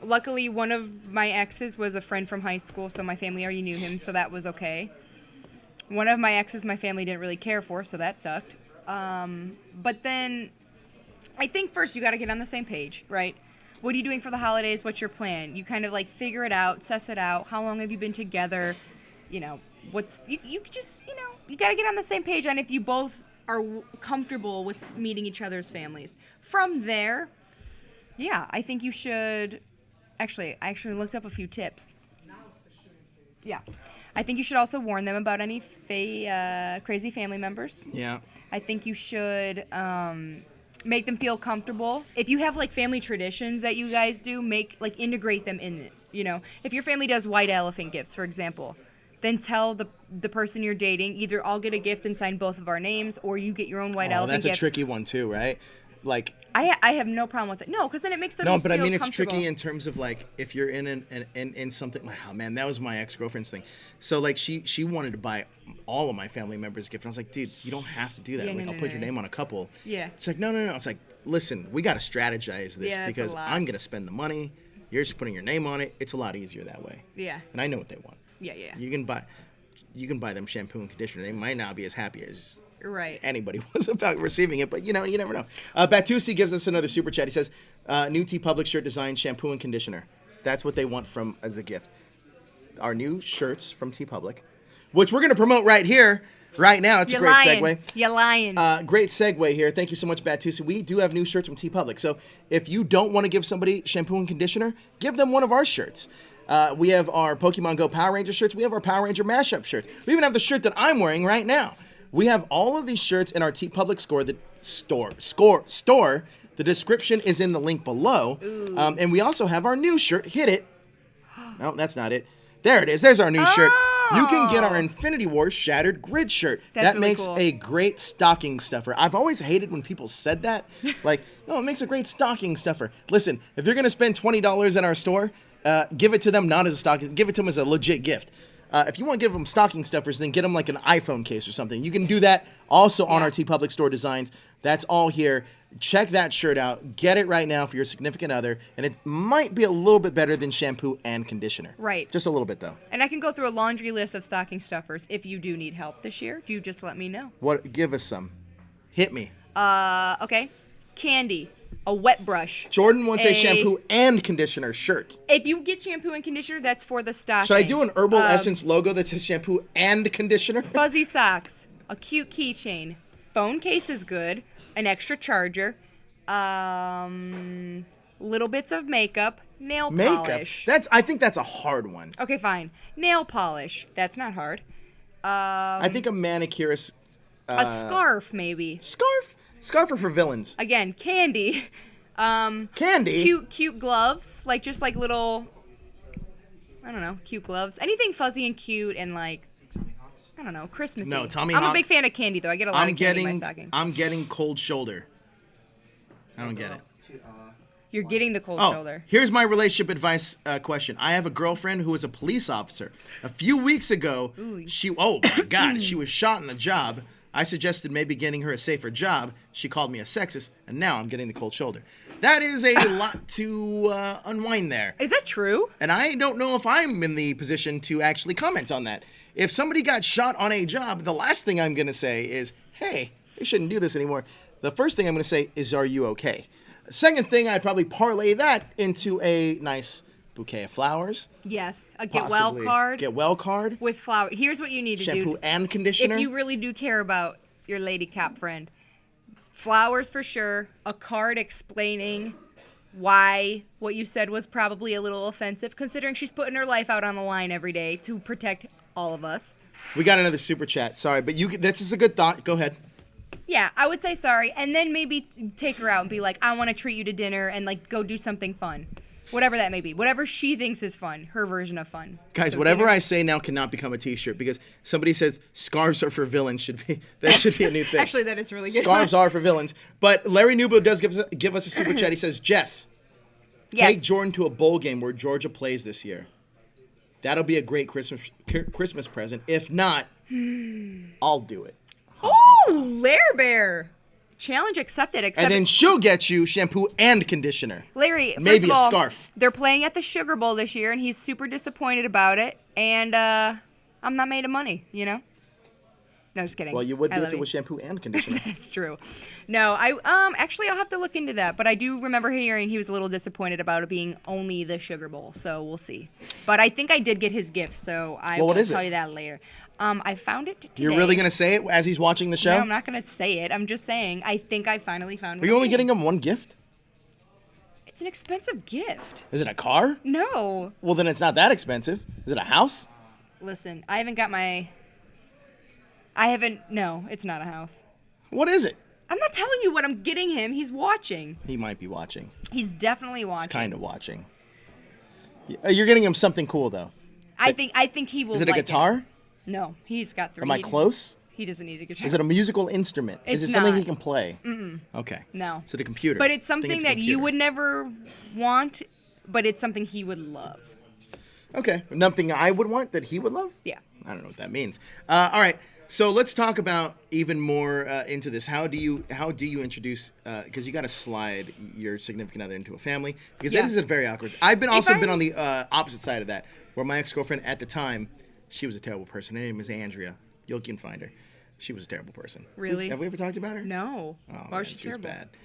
Luckily, one of my exes was a friend from high school, so my family already knew him, so that was okay. One of my exes, my family didn't really care for, so that sucked. But then, I think first you got to get on the same page, right? What are you doing for the holidays? What's your plan? You kind of like figure it out, suss it out. How long have you been together? You know, you just, you got to get on the same page on if you both are comfortable with meeting each other's families. From there, yeah, I think you should. I actually looked up a few tips. Yeah. I think you should also warn them about any crazy family members. Yeah. I think you should make them feel comfortable. If you have like family traditions that you guys do, integrate them in it. If your family does white elephant gifts, for example, then tell the person you're dating, either I'll get a gift and sign both of our names, or you get your own white elephant That's gift. a tricky one too, right? Like, I have no problem with it. No, because then it makes them no, feel but I mean it's comfortable. tricky in terms of like if you're in something like, oh man, that was my ex-girlfriend's thing. So like she wanted to buy all of my family members gifts, and I was like, dude, you don't have to do that. Yeah, Like no, I'll no, put no, your no. name on a couple. Yeah. It's like no. It's like, listen, we got to strategize this Yeah, it's a because lot. I'm gonna spend the money. You're just putting your name on it. It's a lot easier that way. Yeah. And I know what they want. Yeah. You can buy them shampoo and conditioner. They might not be as happy as Right. anybody was about receiving it, but you never know. Batusi gives us another super chat. He says, new T Public shirt design, shampoo and conditioner. That's what they want from as a gift. Our new shirts from T Public, which we're going to promote right here, right now. It's a great segue. You're lying. Great segue here. Thank you so much, Batusi. We do have new shirts from T Public. So if you don't want to give somebody shampoo and conditioner, give them one of our shirts. We have our Pokemon Go Power Ranger shirts. We have our Power Ranger mashup shirts. We even have the shirt that I'm wearing right now. We have all of these shirts in our T Public store. The description is in the link below. And we also have our new shirt. Hit it. No, that's not it. There it is. There's our new shirt. You can get our Infinity War Shattered Grid shirt. That's that really makes cool. a great stocking stuffer. I've always hated when people said that. Like, no, it makes a great stocking stuffer. Listen, if you're going to spend $20 in our store, give it to them not as a stocking. Give it to them as a legit gift. If you want to give them stocking stuffers, then get them like an iPhone case or something. You can do that also on our TeePublic store designs. That's all here. Check that shirt out. Get it right now for your significant other. And it might be a little bit better than shampoo and conditioner. Right. Just a little bit, though. And I can go through a laundry list of stocking stuffers. If you do need help this year, you just let me know. Give us some. Hit me. Okay. Candy. A wet brush. Jordan wants a shampoo and conditioner shirt. If you get shampoo and conditioner, that's for the stocking. Should I do an Herbal Essence logo that says shampoo and conditioner? Fuzzy socks. A cute keychain. Phone case is good. An extra charger. Little bits of makeup. Nail polish. I think that's a hard one. Okay, fine. Nail polish. That's not hard. I think a manicurist. A scarf, maybe. Scarf? Scarf are for villains. Again, candy. Candy? Cute gloves. Like, just like little, I don't know, cute gloves. Anything fuzzy and cute and like, I don't know, Christmassy. No, Tommy I'm Hawk- a big fan of candy, though. I get a lot of candy in my stocking. I'm getting cold shoulder. I don't get it. You're getting the cold shoulder. Here's my relationship advice question. I have a girlfriend who is a police officer. A few weeks ago, oh my God, she was shot in a job. I suggested maybe getting her a safer job. She called me a sexist, and now I'm getting the cold shoulder. That is a lot to unwind there. Is that true? And I don't know if I'm in the position to actually comment on that. If somebody got shot on a job, the last thing I'm going to say is, hey, they shouldn't do this anymore. The first thing I'm going to say is, are you okay? Second thing, I'd probably parlay that into a nice bouquet of flowers. Yes, a get well card. Get well card. With flowers. Here's what you need to do. Shampoo and conditioner. If you really do care about your lady cop friend. Flowers for sure. A card explaining why what you said was probably a little offensive, considering she's putting her life out on the line every day to protect all of us. We got another super chat. Sorry, but this is a good thought. Go ahead. Yeah, I would say sorry, and then maybe take her out and be like, I want to treat you to dinner and like go do something fun. Whatever that may be. Whatever she thinks is fun. Her version of fun. Guys, so whatever dinner. I say now cannot become a t-shirt because somebody says scarves are for villains. That should be a new thing. Actually, that is really good. Scarves are for villains. But Larry Newbo does give us a super chat. He says, Jess, take Jordan to a bowl game where Georgia plays this year. That'll be a great Christmas present. If not, I'll do it. Oh, Lair Bear. Challenge accepted. And then she'll get you shampoo and conditioner. Larry, maybe first of all, a scarf. They're playing at the Sugar Bowl this year, and he's super disappointed about it. And I'm not made of money, you know? No, just kidding. Well, you would be if it was shampoo and conditioner. That's true. No, actually, I'll have to look into that. But I do remember hearing he was a little disappointed about it being only the Sugar Bowl. So we'll see. But I think I did get his gift, so I will tell you that later. I found it today. You're really going to say it as he's watching the show? No, I'm not going to say it. I'm just saying I think I finally found it. Are you only getting him one gift? It's an expensive gift. Is it a car? No. Well, then it's not that expensive. Is it a house? Listen, no, it's not a house. What is it? I'm not telling you what I'm getting him. He's watching. He might be watching. He's definitely watching. He's kind of watching. You're getting him something cool, though. I think he will. Is it a guitar? No, he's got 3. Am I close? He doesn't need a guitar. Is it a musical instrument? Is it something he can play? Mm-mm. Okay. No. Is it a computer? But it's something that you would never want, but it's something he would love. Okay. Nothing I would want that he would love? Yeah. I don't know what that means. All right. So let's talk about even more into this. How do you introduce? Because you got to slide your significant other into a family. Because that is very awkward. I've been on the opposite side of that, where my ex-girlfriend at the time, she was a terrible person. Her name was Andrea. You can find her. She was a terrible person. Really? Have we ever talked about her? No. Oh, Why was she terrible? terrible? Was bad.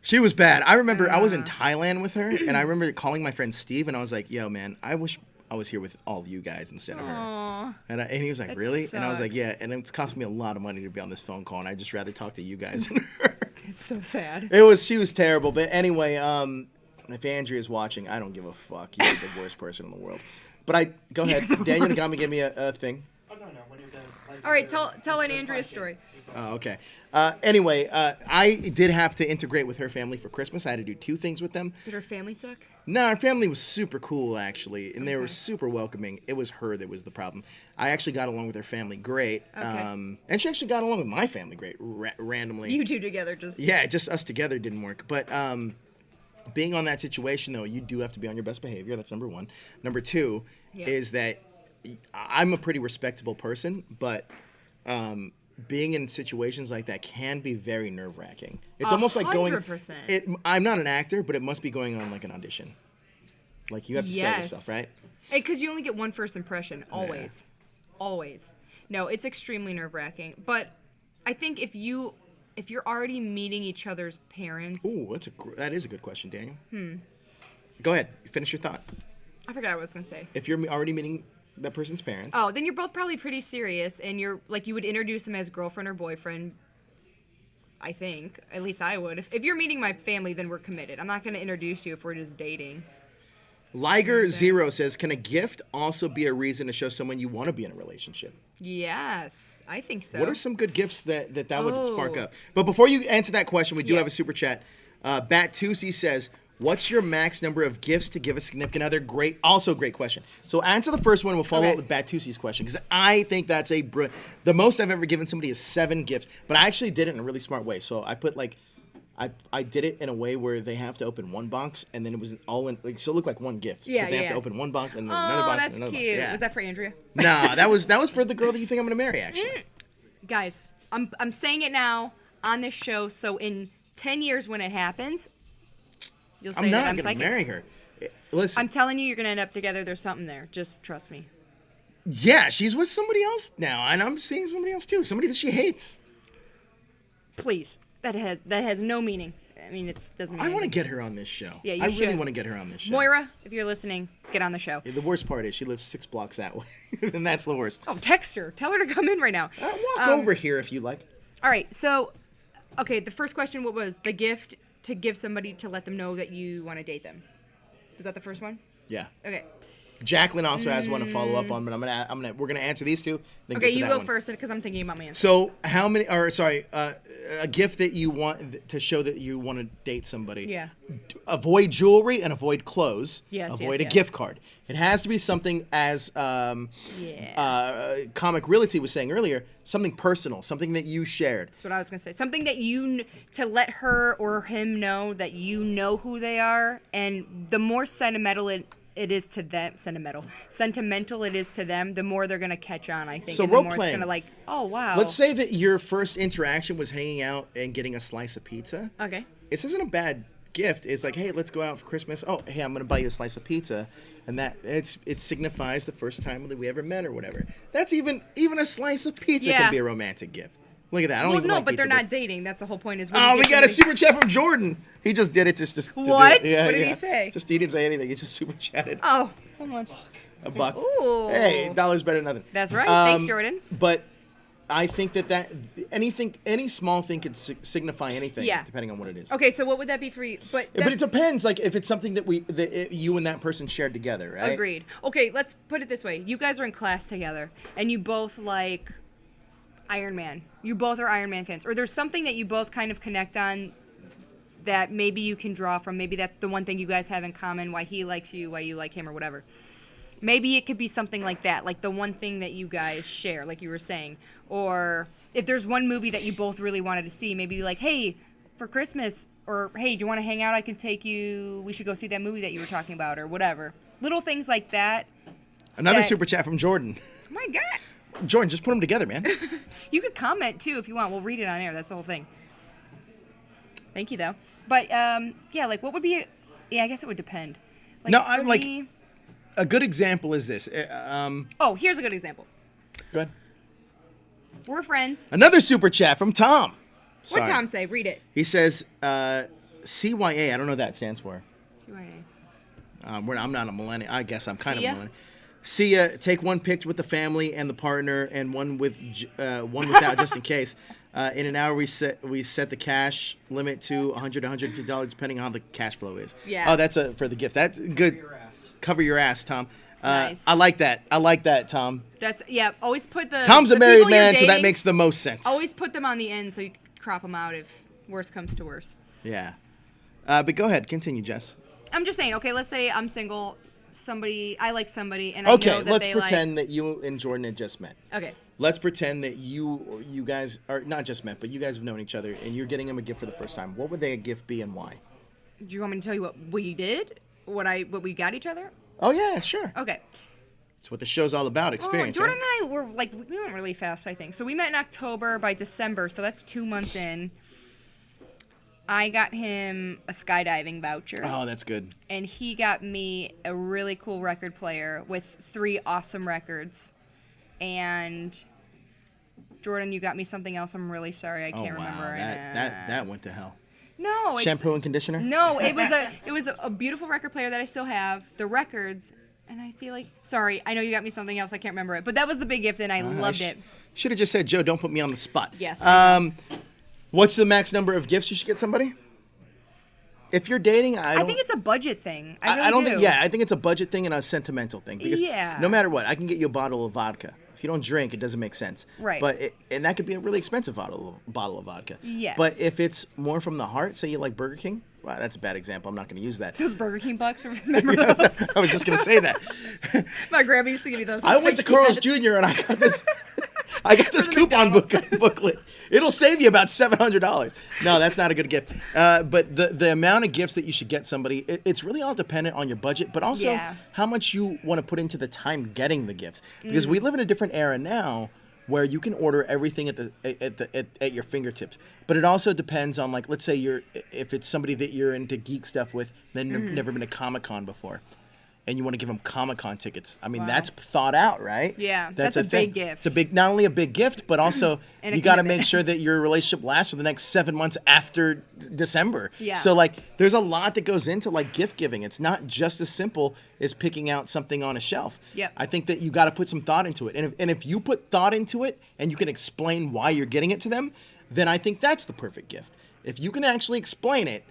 She was bad. I remember I was in Thailand with her, and I remember calling my friend Steve, and I was like, "Yo, man, I wish I was here with all you guys instead of her." And he was like, "Really?" Sucks. And I was like, "Yeah." And it's cost me a lot of money to be on this phone call, and I'd just rather talk to you guys than her. It's so sad. She was terrible. But anyway, if Andrea's watching, I don't give a fuck. You're the worst person in the world. But go ahead. Daniel Nagami gave me a thing. Oh, no. When you're done. All right, tell an Andrea story. Oh, okay. Anyway, I did have to integrate with her family for Christmas. I had to do 2 things with them. Did her family suck? No, our family was super cool, actually, and they were super welcoming. It was her that was the problem. I actually got along with her family great, and she actually got along with my family great, randomly. You two together just... Yeah, just us together didn't work. But being on that situation, though, you do have to be on your best behavior. That's number 1. Number 2 is that I'm a pretty respectable person, but being in situations like that can be very nerve-wracking. It's almost like going. 100%. I'm not an actor, but it must be going on like an audition. Like you have to sell yourself, right? Because you only get one first impression, always. Always. No, it's extremely nerve-wracking. But I think if you're already meeting each other's parents... Ooh, that is a good question, Daniel. Go ahead. Finish your thought. I forgot what I was going to say. If you're already meeting that person's parents... Oh, then you're both probably pretty serious, and you're like you would introduce them as girlfriend or boyfriend. I think. At least I would. If you're meeting my family, then we're committed. I'm not going to introduce you if we're just dating. Liger0 says, can a gift also be a reason to show someone you want to be in a relationship? Yes, I think so. What are some good gifts that would spark up? But before you answer that question, we do have a super chat. Bat2C says, what's your max number of gifts to give a significant other? Great question. So answer the first one. We'll follow up with Bat2C's question because I think that's the most I've ever given somebody is 7 gifts. But I actually did it in a really smart way. So I put I did it in a way where they have to open one box and then it was all in so it looked like one gift. Yeah, but they have to open one box and then another box and another box. Oh, that's cute. Yeah. Was that for Andrea? Nah, that was for the girl that you think I'm gonna marry actually. Guys, I'm saying it now on this show, so in 10 years when it happens, you'll say I'm that not I'm gonna psychic. marry her. Listen, I'm telling you, you're gonna end up together. There's something there. Just trust me. yeah, she's with somebody else now, and I'm seeing somebody else too. Somebody that she hates. Please, that has no meaning. I mean, it doesn't mean I want to anything. get her on this show. Yeah, you I should. really want to get her on this show. Moira, if you're listening, get on the show. The worst part is she lives 6 blocks that way, and that's the worst. Oh, text her. Tell her to come in right now. Walk over here if you like. All right, so, okay, the first question, what was the gift to give somebody to let them know that you want to date them? Was that the first one? Yeah. Okay. Jacqueline also has one to follow up on, but we're gonna answer these two. Then Okay, get to you that go one. first because I'm thinking about my answer. So a gift that you want to show that you want to date somebody. Yeah. Avoid jewelry and avoid clothes. Yes, Avoid yes, a gift card. It has to be something as Comic Realty was saying earlier, something personal, something that you shared. That's what I was going to say. Something that to let her or him know that you know who they are, and the more sentimental it is to them, sentimental it is to them, the more they're going to catch on, I think. So and the role more playing. it's going to oh, wow. Let's say that your first interaction was hanging out and getting a slice of pizza. Okay. This isn't a bad gift. It's like, hey, let's go out for Christmas. Oh, hey, I'm going to buy you a slice of pizza. And that it signifies the first time that we ever met or whatever. That's even a slice of pizza can be a romantic gift. Look at that. I don't even like but pizza, they're not dating. That's the whole point. Is we got a super chat from Jordan. He just did it just to What? do it. Yeah, what did he say? Just he didn't say anything. He just super chatted. Oh, how much? $1. Ooh. Hey, $1 better than nothing. That's right. Thanks, Jordan. But I think that any small thing could signify anything, depending on what it is. Okay, so what would that be for you? But it depends. Like if it's something that you and that person shared together, right? Agreed. Okay, let's put it this way: you guys are in class together, and you both like Iron Man. You both are Iron Man fans, or there's something that you both kind of connect on that maybe you can draw from. Maybe that's the one thing you guys have in common: why he likes you, why you like him, or whatever. Maybe it could be something like that, like the one thing that you guys share, like you were saying. Or if there's one movie that you both really wanted to see, maybe you're like, hey, for Christmas, or hey, do you want to hang out? I can take you. We should go see that movie that you were talking about, or whatever. Little things like that. Another super chat from Jordan. Oh my God. Jordan, just put them together, man. You could comment too if you want. We'll read it on air. That's the whole thing. Thank you, though. But yeah, like what would be? I guess it would depend. Like, no, I like. A good example is this. Here's a good example. Go ahead. We're friends. Another super chat from Tom. What'd Tom say? Read it. He says, CYA. I don't know what that stands for. CYA. I'm not a millennial. I guess I'm kind of a millennial. See ya. Take one picture with the family and the partner, and one without, just in case. In an hour, we set the cash limit to $100 to $150, depending on how the cash flow is. Yeah. Oh, that's for the gifts. That's good. Cover your ass, Tom. Nice. I like that, Tom. Always put the. Tom's the a married people you're man, so that dating, makes the most sense. Always put them on the end so you can crop them out if worse comes to worse. Yeah. But go ahead, continue, Jess. I'm just saying. Okay, let's say I'm single. I like somebody, and I know that let's they pretend that you and Jordan had just met. Okay. Let's pretend that you guys are not just met, but you guys have known each other, and you're getting him a gift for the first time. What would their gift be, and why? Do you want me to tell you what we did? What we got each other? Oh yeah, sure. Okay. It's what the show's all about, experience. Jordan right? and I were like, we went really fast, I think. So we met in October. By December, so that's 2 months in, I got him a skydiving voucher. Oh, that's good. And he got me a really cool record player with 3 awesome records. And Jordan, you got me something else. I'm really sorry, I can't remember right now. That went to hell. No, Shampoo and conditioner? No, it was a beautiful record player that I still have. The records, and I feel like, sorry, I know you got me something else. I can't remember it, but that was the big gift, and I loved it. Should have just said, Joe, don't put me on the spot. Yes. What's the max number of gifts you should get somebody? If you're dating, I think it's a budget thing. I think it's a budget thing and a sentimental thing because no matter what, I can get you a bottle of vodka. If you don't drink, it doesn't make sense. Right. And that could be a really expensive bottle of vodka. Yes. But if it's more from the heart, say you like Burger King, well, that's a bad example. I'm not going to use that. Those Burger King bucks, remember those? I was just going to say that. My grandma used to give me those. I went to Carl's Jr. and I got this. I got this coupon booklet. It'll save you about $700. No, that's not a good gift. But the amount of gifts that you should get somebody, it's really all dependent on your budget, but also how much you want to put into the time getting the gifts. Because we live in a different era now where you can order everything at your fingertips. But it also depends on, like, let's say if it's somebody that you're into geek stuff with, then never been to Comic-Con before. And you want to give them Comic-Con tickets. I mean, that's thought out, right? Yeah, that's a big gift. It's not only a big gift, but also you got to make sure that your relationship lasts for the next 7 months after December. Yeah. So, like, there's a lot that goes into, like, gift giving. It's not just as simple as picking out something on a shelf. Yep. I think that you got to put some thought into it. And if you put thought into it and you can explain why you're getting it to them, then I think that's the perfect gift. If you can actually explain it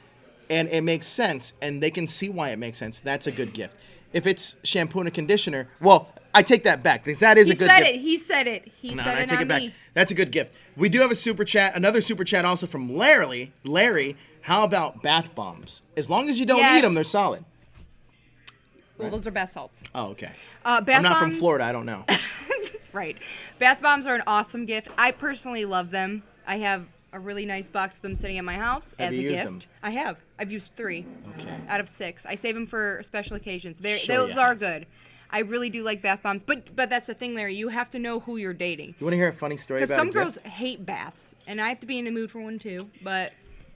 and it makes sense and they can see why it makes sense, that's a good gift. If it's shampoo and a conditioner, well, I take that back because that is a good gift. He said it. He said it on me. That's a good gift. We do have a super chat, another super chat also from Larry. Larry, how about bath bombs? As long as you don't eat them, they're solid. Well, those are bath salts. Oh, okay. Bath I'm not bombs, from Florida. I don't know. Right. Bath bombs are an awesome gift. I personally love them. I have a really nice box of them sitting at my house Have as you a used gift. them? I have. I've used 3 out of 6. I save them for special occasions. Those are good. I really do like bath bombs, but that's the thing, Larry. You have to know who you're dating. You want to hear a funny story about Because some a girls gift? hate baths, and I have to be in the mood for one too. But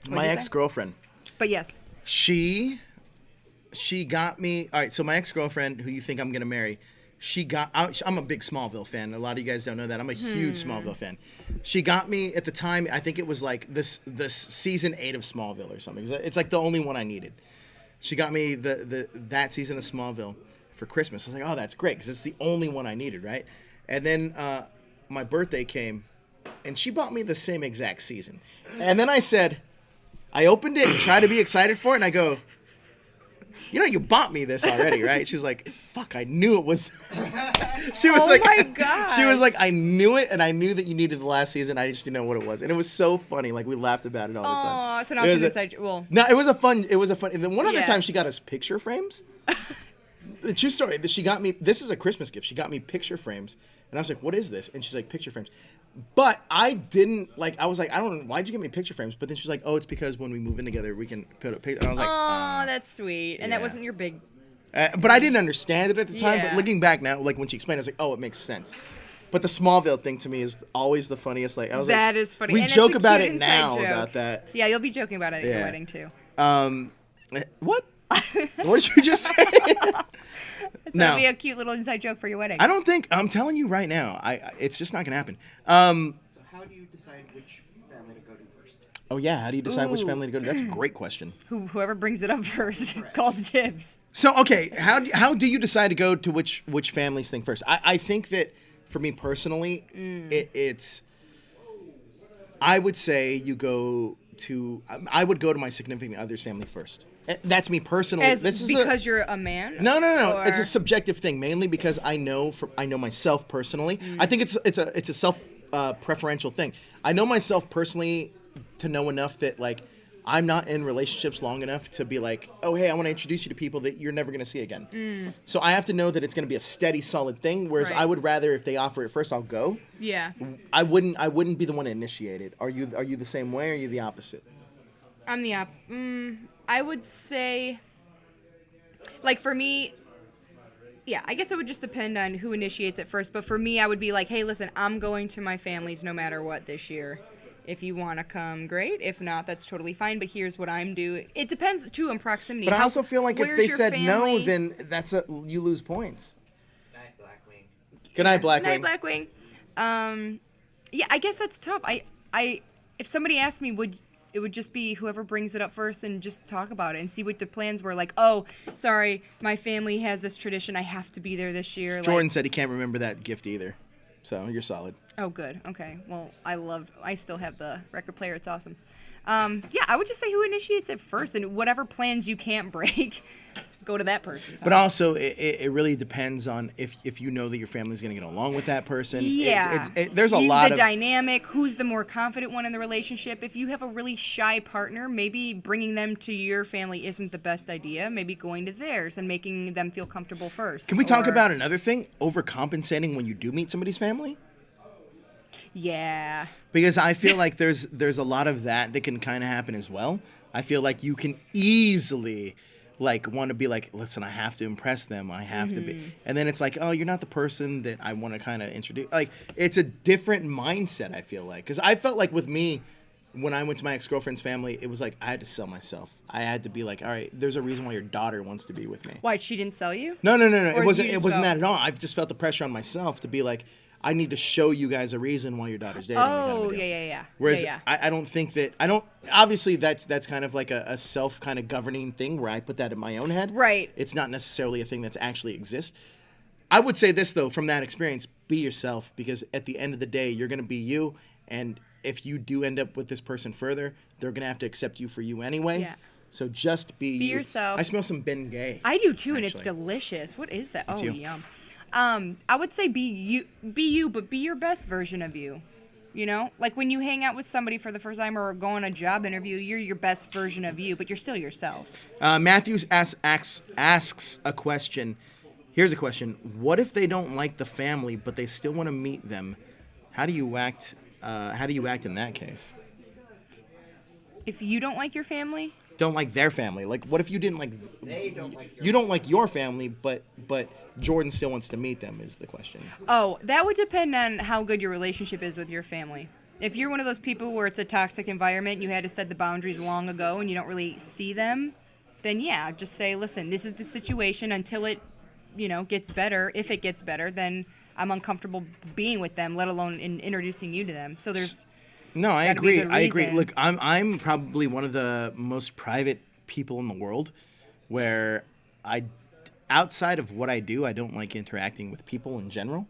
My ex-girlfriend. But yes. She got me. All right, so my ex-girlfriend, who you think I'm gonna marry, I'm a big Smallville fan. A lot of you guys don't know that. I'm a huge Smallville fan. She got me at the time. I think it was like this season 8 of Smallville or something. It's like the only one I needed. She got me that season of Smallville for Christmas. I was like, oh, that's great because it's the only one I needed, right? And then my birthday came, and she bought me the same exact season. And then I opened it and tried to be excited for it, and I go, you bought me this already, right? She was like, fuck, I knew it was. My God. She was like, I knew it, and I knew that you needed the last season. I just didn't know what it was. And it was so funny. Like, we laughed about it all the time. Oh, so now it's an inside joke. No, it was a fun. And then one other time she got us picture frames. The true story. She got me, this is a Christmas gift. She got me picture frames. And I was like, what is this? And she's like, picture frames. But I didn't, I was like, I don't know, why'd you get me picture frames? But then she's like, oh, it's because when we move in together, we can put a picture. And I was like, oh, that's sweet. And that wasn't your big. But I didn't understand it at the time. Yeah. But looking back now, when she explained it, I was like, oh, it makes sense. But the Smallville thing to me is always the funniest. That is funny. We and joke it's a about cute it now joke. about that. Yeah, you'll be joking about it at your wedding too. What? What did you just say? So it'll be a cute little inside joke for your wedding. I don't think, I'm telling you right now, it's just not going to happen. So how do you decide which family to go to first? Oh, yeah. How do you decide which family to go to? That's a great question. Whoever brings it up first calls dibs. So, okay, how do you decide to go to which family's thing first? I think that for me personally, it's, I would say I would go to my significant other's family first. That's me personally. Because you're a man? No. Or... It's a subjective thing, mainly because I know myself personally. I think it's a self preferential thing. I know myself personally to know enough that I'm not in relationships long enough to be like, oh hey, I want to introduce you to people that you're never gonna see again. So I have to know that it's gonna be a steady, solid thing. Whereas I would rather if they offer it first, I'll go. Yeah. I wouldn't be the one to initiate it. Are you the same way? Or are you the opposite? I'm the I would say, for me, Yeah, I guess it would just depend on who initiates it first. But for me, I would be like, hey, listen, I'm going to my family's no matter what this year. If you want to come, great. If not, that's totally fine. But here's what I'm doing. It depends, too, on proximity. But I also feel like if where's they your said no, family? then you lose points. Night, Blackwing. Good night, Blackwing. Night, Blackwing. Yeah, I guess that's tough. If somebody asked me, it would just be whoever brings it up first and just talk about it and see what the plans were. Like, oh, sorry, my family has this tradition. I have to be there this year. Jordan said he can't remember that gift either. So you're solid. Oh, good. Okay. Well, I still have the record player. It's awesome. Yeah, I would just say who initiates it first, and whatever plans you can't break, go to that person's house. But also, it really depends on if you know that your family's going to get along with that person. Yeah. There's a lot the of dynamic, who's the more confident one in the relationship. If you have a really shy partner, maybe bringing them to your family isn't the best idea. Maybe going to theirs and making them feel comfortable first. Can we talk about another thing? Overcompensating when you do meet somebody's family? Yeah. Because I feel like there's a lot of that can kind of happen as well. I feel like you can easily want to be like, listen, I have to impress them. I have to be. And then it's like, oh, you're not the person that I want to kind of introduce. Like, it's a different mindset, I feel like. Because I felt like with me, when I went to my ex-girlfriend's family, it was like I had to sell myself. I had to be like, all right, there's a reason why your daughter wants to be with me. Why, she didn't sell you? No. Or It wasn't you just that felt- at all. I've just felt the pressure on myself to be like, I need to show you guys a reason why your daughter's dating me. kind of Oh, a deal. yeah. Whereas yeah. I don't think that obviously that's kind of like a self kind of governing thing where I put that in my own head. Right. It's not necessarily a thing that's actually exists. I would say this though, from that experience, be yourself, because at the end of the day, you're going to be you. And if you do end up with this person further, they're going to have to accept you for you anyway. Yeah. So just be you. yourself. I smell some Ben Gay. I do too, and it's actually. delicious. What is that? It's Oh, you. yum. I would say be you, but be your best version of you. You know, like when you hang out with somebody for the first time or go on a job interview, you're your best version of you, but you're still yourself. Matthews asks a question. Here's a question: what if they don't like the family, but they still want to meet them? How do you act? How do you act in that case? If you don't like your family, Don't like their family. Like, what if you didn't like? They don't like your You don't like your family, but Jordan still wants to meet them. Is the question? oh, that would depend on how good your relationship is with your family. If you're one of those people where it's a toxic environment, you had to set the boundaries long ago, and you don't really see them, then yeah, just say, listen, this is the situation until it, gets better. If it gets better, then I'm uncomfortable being with them, let alone introducing you to them. So there's No, I Gotta be a agree. good I agree. reason. Look, I'm probably one of the most private people in the world, where outside of what I do, I don't like interacting with people in general.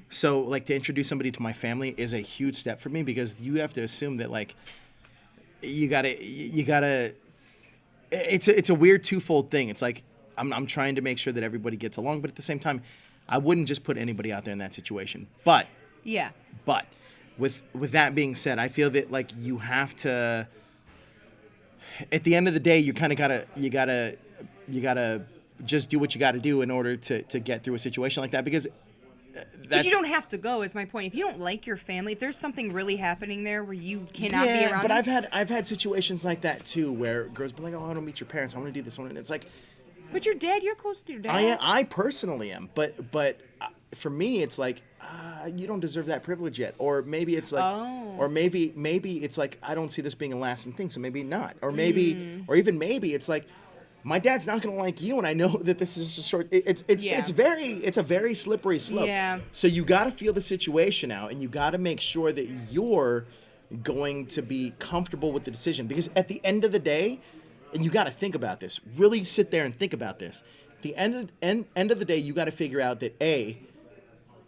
So, like, to introduce somebody to my family is a huge step for me, because you have to assume that, like, you gotta. It's a weird twofold thing. It's like I'm trying to make sure that everybody gets along, but at the same time, I wouldn't just put anybody out there in that situation. But yeah. with that being said, I feel that like you have to. At the end of the day, you kind of gotta just do what you got to do in order to get through a situation like that, because But you don't have to go, is my point. If you don't like your family, if there's something really happening there where you cannot be around but them, I've had situations like that too, where girls be like, "Oh, I want to meet your parents. I want to do this." It's like, but your dad, you're close to your dad. I personally am, but for me, it's like you don't deserve that privilege yet, or maybe it's like, or maybe it's like I don't see this being a lasting thing, so maybe not, or maybe, or even maybe it's like my dad's not gonna like you, and I know that this is just short. It's a very slippery slope. Yeah. So you got to feel the situation out, and you got to make sure that you're going to be comfortable with the decision, because at the end of the day. And you got to think about this. Really sit there and think about this. At the end of the day, you got to figure out that A,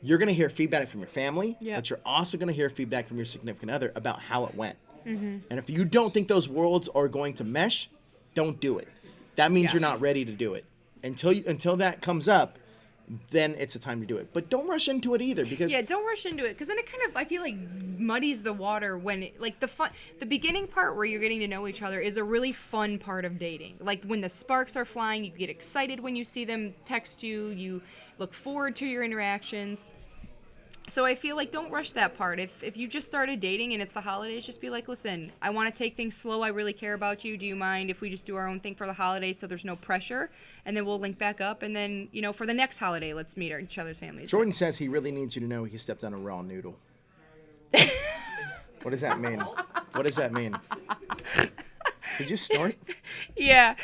you're going to hear feedback from your family, but you're also going to hear feedback from your significant other about how it went. And if you don't think those worlds are going to mesh, don't do it. That means you're not ready to do it. Until that comes up, then it's a time to do it. But don't rush into it either, because don't rush into it, because then it kind of, I feel like, muddies the water when the beginning part where you're getting to know each other is a really fun part of dating. Like when the sparks are flying, you get excited when you see them text you, you look forward to your interactions. So I feel like don't rush that part. If you just started dating and it's the holidays, just be like, listen, I want to take things slow. I really care about you. Do you mind if we just do our own thing for the holidays so there's no pressure? And then we'll link back up. And then, for the next holiday, let's meet each other's families. Jordan says he really needs you to know he stepped on a raw noodle. What does that mean? What does that mean? Did you snort? Yeah.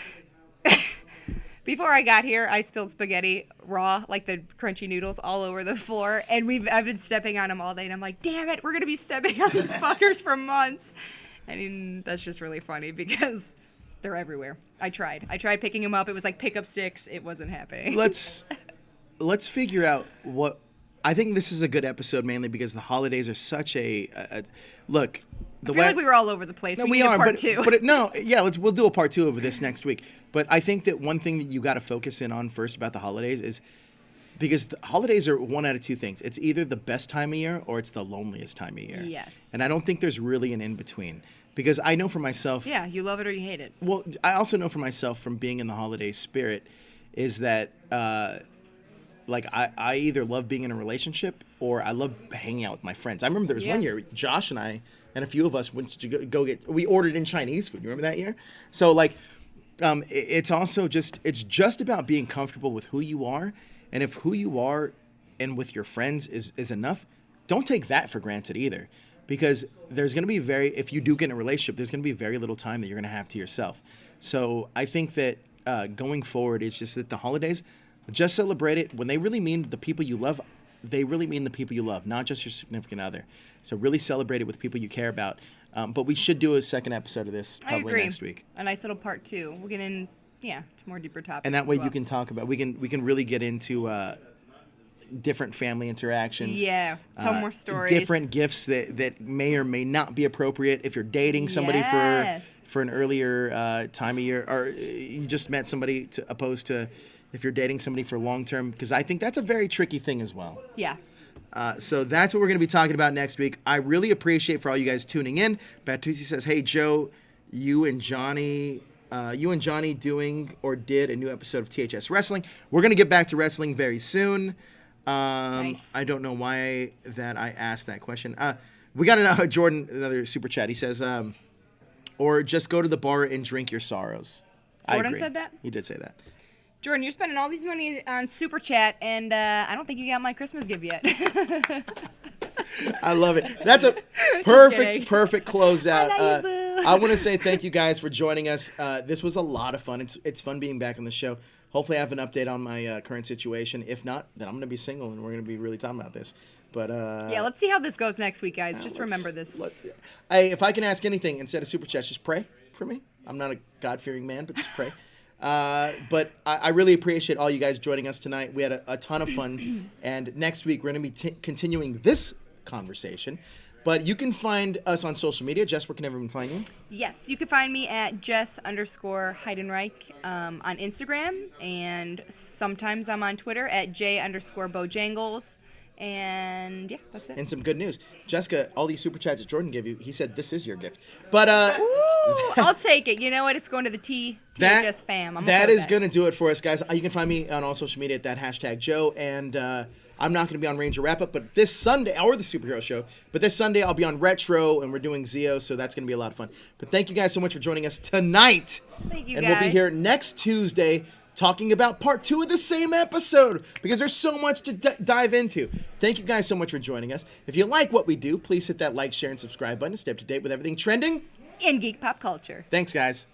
Before I got here, I spilled spaghetti raw, like the crunchy noodles, all over the floor, and I've been stepping on them all day, and I'm like, damn it, we're gonna be stepping on these fuckers for months. I mean, that's just really funny because they're everywhere. I tried picking them up. It was like pickup sticks. It wasn't happening. Let's figure out what. I think this is a good episode mainly because the holidays are such a look. I feel like we were all over the place. No, we need a part two. We'll do a part two of this next week. But I think that one thing that you got to focus in on first about the holidays is because the holidays are one out of two things. It's either the best time of year or it's the loneliest time of year. Yes. And I don't think there's really an in between because I know for myself. Yeah, you love it or you hate it. Well, I also know for myself from being in the holiday spirit is that. I either love being in a relationship or I love hanging out with my friends. I remember there was one year, Josh and I and a few of us went to we ordered in Chinese food. You remember that year? So it's also it's just about being comfortable with who you are. And if who you are and with your friends is enough, don't take that for granted either. Because there's going to be if you do get in a relationship, there's going to be very little time that you're going to have to yourself. So I think that going forward, it's just that the holidays, just celebrate it. When they really mean the people you love, they really mean the people you love, not just your significant other. So really celebrate it with people you care about. But we should do a second episode of this probably next week. A nice little part two. We'll get in, to more deeper topics. And that way you can talk about, we can really get into different family interactions. Yeah, tell more stories. Different gifts that may or may not be appropriate if you're dating somebody for an earlier time of year, or you just met somebody opposed to if you're dating somebody for long term, because I think that's a very tricky thing as well. Yeah. So that's what we're going to be talking about next week. I really appreciate for all you guys tuning in. Batusi says, "Hey Joe, you and Johnny doing or did a new episode of THS Wrestling. We're going to get back to wrestling very soon." Nice. I don't know why that I asked that question. We got Jordan, another super chat. He says, or just go to the bar and drink your sorrows. Jordan said that? He did say that. Jordan, you're spending all these money on Super Chat, and I don't think you got my Christmas gift yet. I love it. That's a perfect closeout. I want to say thank you guys for joining us. This was a lot of fun. It's fun being back on the show. Hopefully I have an update on my current situation. If not, then I'm going to be single, and we're going to be really talking about this. But let's see how this goes next week, guys. Just remember this. If I can ask anything instead of Super Chats, just pray for me. I'm not a God-fearing man, but just pray. But I really appreciate all you guys joining us tonight. We had a ton of fun. And next week, we're going to be continuing this conversation. But you can find us on social media. Jess, where can everyone find you? Yes, you can find me at Jess_Heidenreich on Instagram. And sometimes I'm on Twitter at J_Bojangles. And yeah, that's it. And some good news. Jessica, all these super chats that Jordan gave you, he said this is your gift. But I'll take it. You know what? It's going to the THS fam. That is going to do it for us, guys. You can find me on all social media at that #Joe. And I'm not going to be on Ranger Wrap Up, but this Sunday, or the Superhero Show, but this Sunday I'll be on Retro, and we're doing Zeo, so that's going to be a lot of fun. But thank you guys so much for joining us tonight. Thank you, guys. And we'll be here next Tuesday talking about part 2 of the same episode, because there's so much to dive into. Thank you guys so much for joining us. If you like what we do, please hit that like, share, and subscribe button to stay up to date with everything trending in geek pop culture. Thanks, guys.